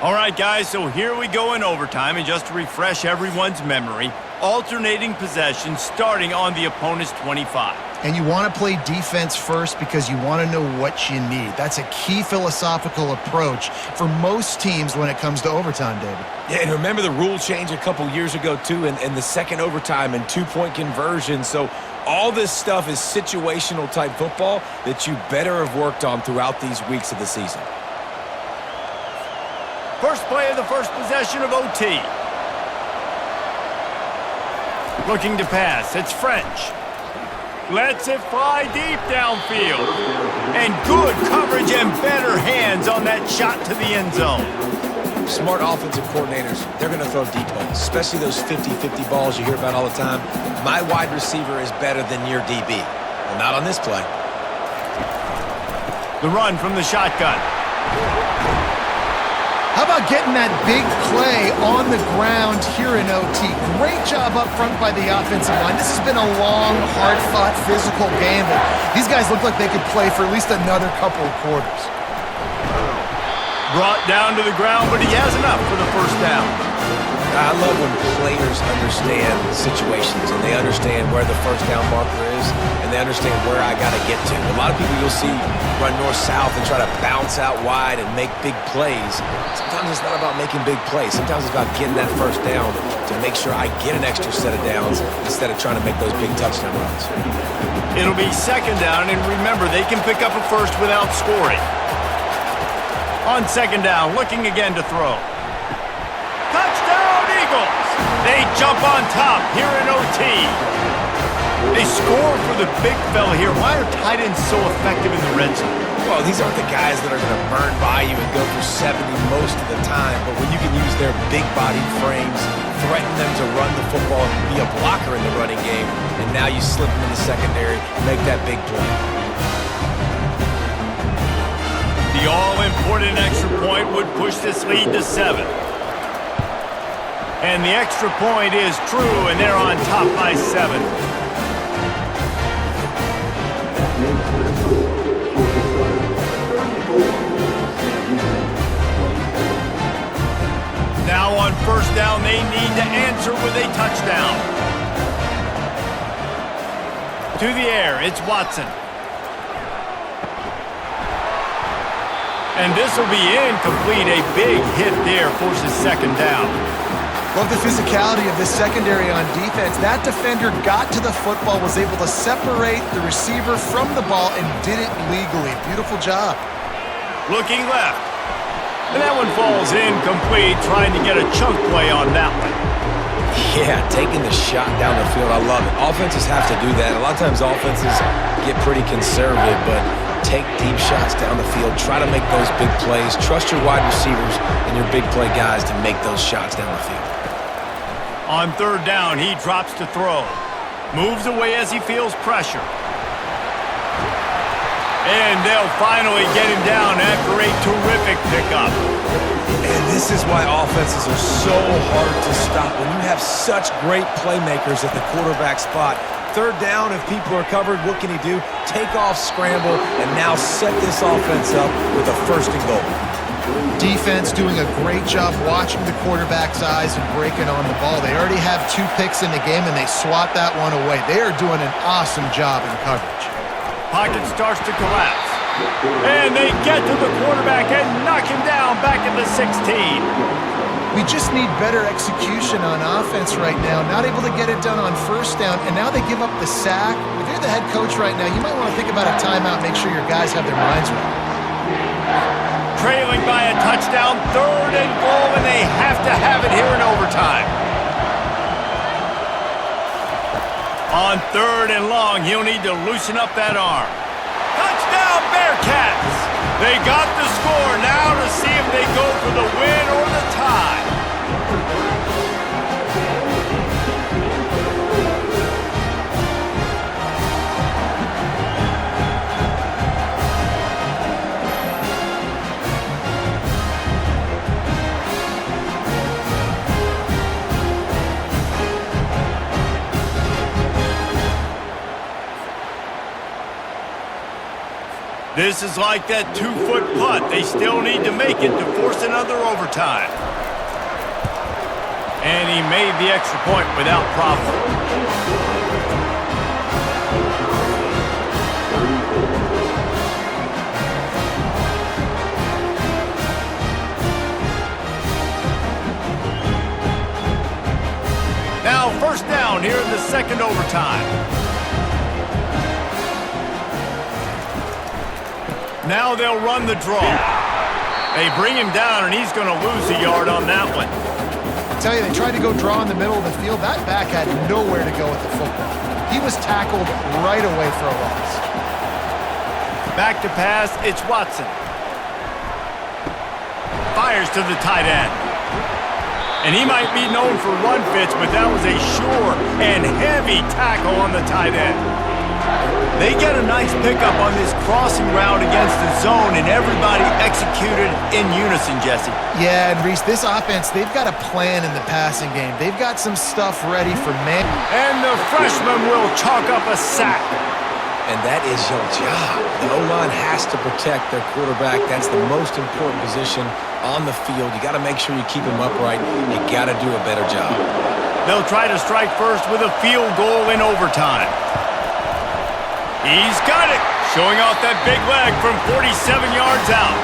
All right, guys, so here we go in overtime. And just to refresh everyone's memory, alternating possessions starting on the opponent's 25. And you want to play defense first because you want to know what you need. That's a key philosophical approach for most teams when it comes to overtime, David. Yeah, and remember the rule change a couple years ago, too, and the second overtime and 2-point conversion. So all this stuff is situational type football that you better have worked on throughout these weeks of the season. First play of the first possession of OT. Looking to pass. It's French. Lets it fly deep downfield. And good coverage and better hands on that shot to the end zone. Smart offensive coordinators, they're going to throw deep balls, especially those 50-50 balls you hear about all the time. My wide receiver is better than your DB. Well, not on this play. The run from the shotgun. How about getting that big play on the ground here in OT? Great job up front by the offensive line. This has been a long, hard-fought, physical game, but these guys look like they could play for at least another couple of quarters. Brought down to the ground, but he has enough for the 1st down. I love when players understand situations and they understand where the 1st down marker is and they understand where I got to get to. A lot of people you'll see run north-south and try to bounce out wide and make big plays. Sometimes it's not about making big plays. Sometimes it's about getting that 1st down to make sure I get an extra set of downs instead of trying to make those big touchdown runs. It'll be 2nd down, and remember, they can pick up a 1st without scoring. On 2nd down, looking again to throw. Touchdown, Eagles! They jump on top here in OT. They score for the big fella here. Why are tight ends so effective in the red zone? Well, these aren't the guys that are going to burn by you and go for 70 most of the time, but when you can use their big-bodied frames, threaten them to run the football and be a blocker in the running game, and now you slip them in the secondary, make that big play. The all-important extra point would push this lead to 7. And the extra point is true, and they're on top by 7. Now on 1st down, they need to answer with a touchdown. To the air, it's Watson. And this will be incomplete. A big hit there forces 2nd down. Love the physicality of this secondary on defense. That defender got to the football, was able to separate the receiver from the ball, and did it legally. Beautiful job. Looking left. And that one falls incomplete, trying to get a chunk play on that one. Yeah, taking the shot down the field, I love it. Offenses have to do that. A lot of times offenses get pretty conservative, but take deep shots down the field. Try to make those big plays. Trust your wide receivers and your big play guys to make those shots down the field. On third down, he drops to throw. Moves away as he feels pressure. And they'll finally get him down after a terrific pickup. And this is why offenses are so hard to stop. When you have such great playmakers at the quarterback spot, third down, if people are covered, what can he do? Take off, scramble, and now set this offense up with a first and goal. Defense doing a great job watching the quarterback's eyes and breaking on the ball. They already have 2 picks in the game, and they swat that one away. They are doing an awesome job in coverage. Pocket starts to collapse. And they get to the quarterback and knock him down back at the 16. We just need better execution on offense right now. Not able to get it done on first down, and now they give up the sack. If you're the head coach right now, you might want to think about a timeout, make sure your guys have their minds right. Trailing by a touchdown, third and goal, and they have to have it here in overtime. On third and long, he'll need to loosen up that arm. Touchdown, Bearcats! They got the score. Now to see if they go for the win or the tie. This is like that 2-foot putt. They still need to make it to force another overtime. And he made the extra point without problem. Now first down here in the second overtime. Now they'll run the draw. They bring him down, and he's going to lose a yard on that one. I tell you, they tried to go draw in the middle of the field. That back had nowhere to go with the football. He was tackled right away for a loss. Back to pass, it's Watson. Fires to the tight end. And he might be known for run fits, but that was a sure and heavy tackle on the tight end. They get a nice pickup on this crossing route against the zone, and everybody executed in unison, Jesse. Yeah, and Reese, this offense, they've got a plan in the passing game. They've got some stuff ready for man. And the freshman will chalk up a sack. And that is your job. The O-line has to protect their quarterback. That's the most important position on the field. You got to make sure you keep him upright. You got to do a better job. They'll try to strike first with a field goal in overtime. He's got it, showing off that big leg from 47 yards out.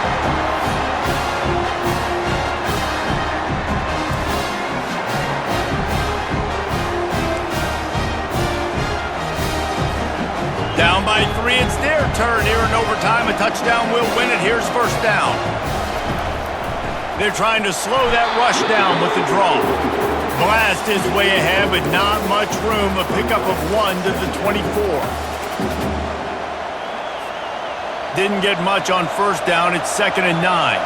Down by 3, it's their turn here in overtime. A touchdown will win it. Here's first down. They're trying to slow that rush down with the draw. Blast is way ahead, but not much room. A pickup of 1 to the 24. Didn't get much on first down. It's 2nd and 9.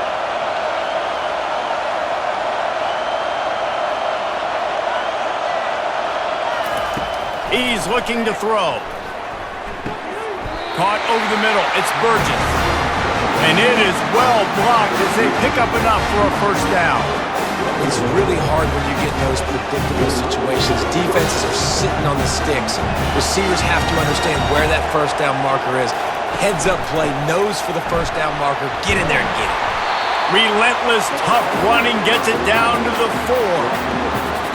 He's looking to throw. Caught over the middle. It's Burgess. And it is well blocked as they pick up enough for a first down. It's really hard when you get in those predictable situations. Defenses are sitting on the sticks. Receivers have to understand where that first down marker is. Heads up play, nose for the first down marker. Get in there and get it. Relentless, tough running gets it down to the 4.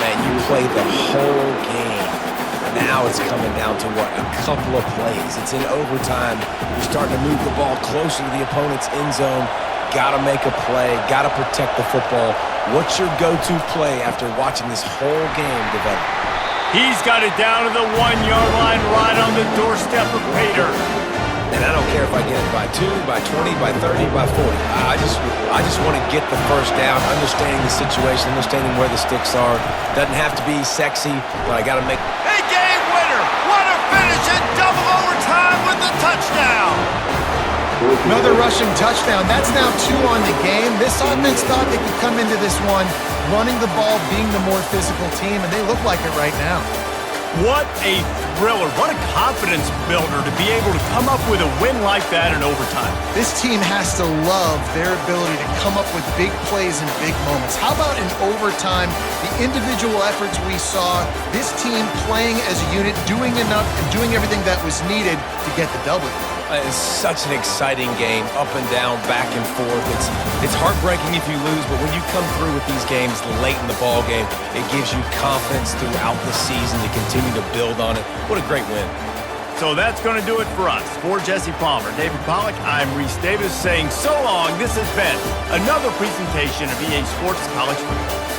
Man, you play the whole game. Now it's coming down to what? A couple of plays. It's in overtime. You're starting to move the ball closer to the opponent's end zone. Got to make a play. Got to protect the football. What's your go-to play after watching this whole game develop? He's got it down to the 1-yard line right on the doorstep of Pater. And I don't care if I get it by 2, by 20, by 30, by 40. I just want to get the first down, understanding the situation, understanding where the sticks are. Doesn't have to be sexy, but I got to make... A game winner! What a finish in double overtime with the touchdown! Another rushing touchdown. That's now 2 on the game. This offense thought they could come into this one running the ball, being the more physical team, and they look like it right now. What a thriller. What a confidence builder to be able to come up with a win like that in overtime. This team has to love their ability to come up with big plays and big moments. How about in overtime, the individual efforts we saw, this team playing as a unit, doing enough and doing everything that was needed to get the W. It's such an exciting game, up and down, back and forth. It's heartbreaking if you lose, but when you come through with these games late in the ball game, it gives you confidence throughout the season to continue to build on it. What a great win. So that's going to do it for us. For Jesse Palmer, David Pollack, I'm Reese Davis saying so long. This has been another presentation of EA Sports College Football.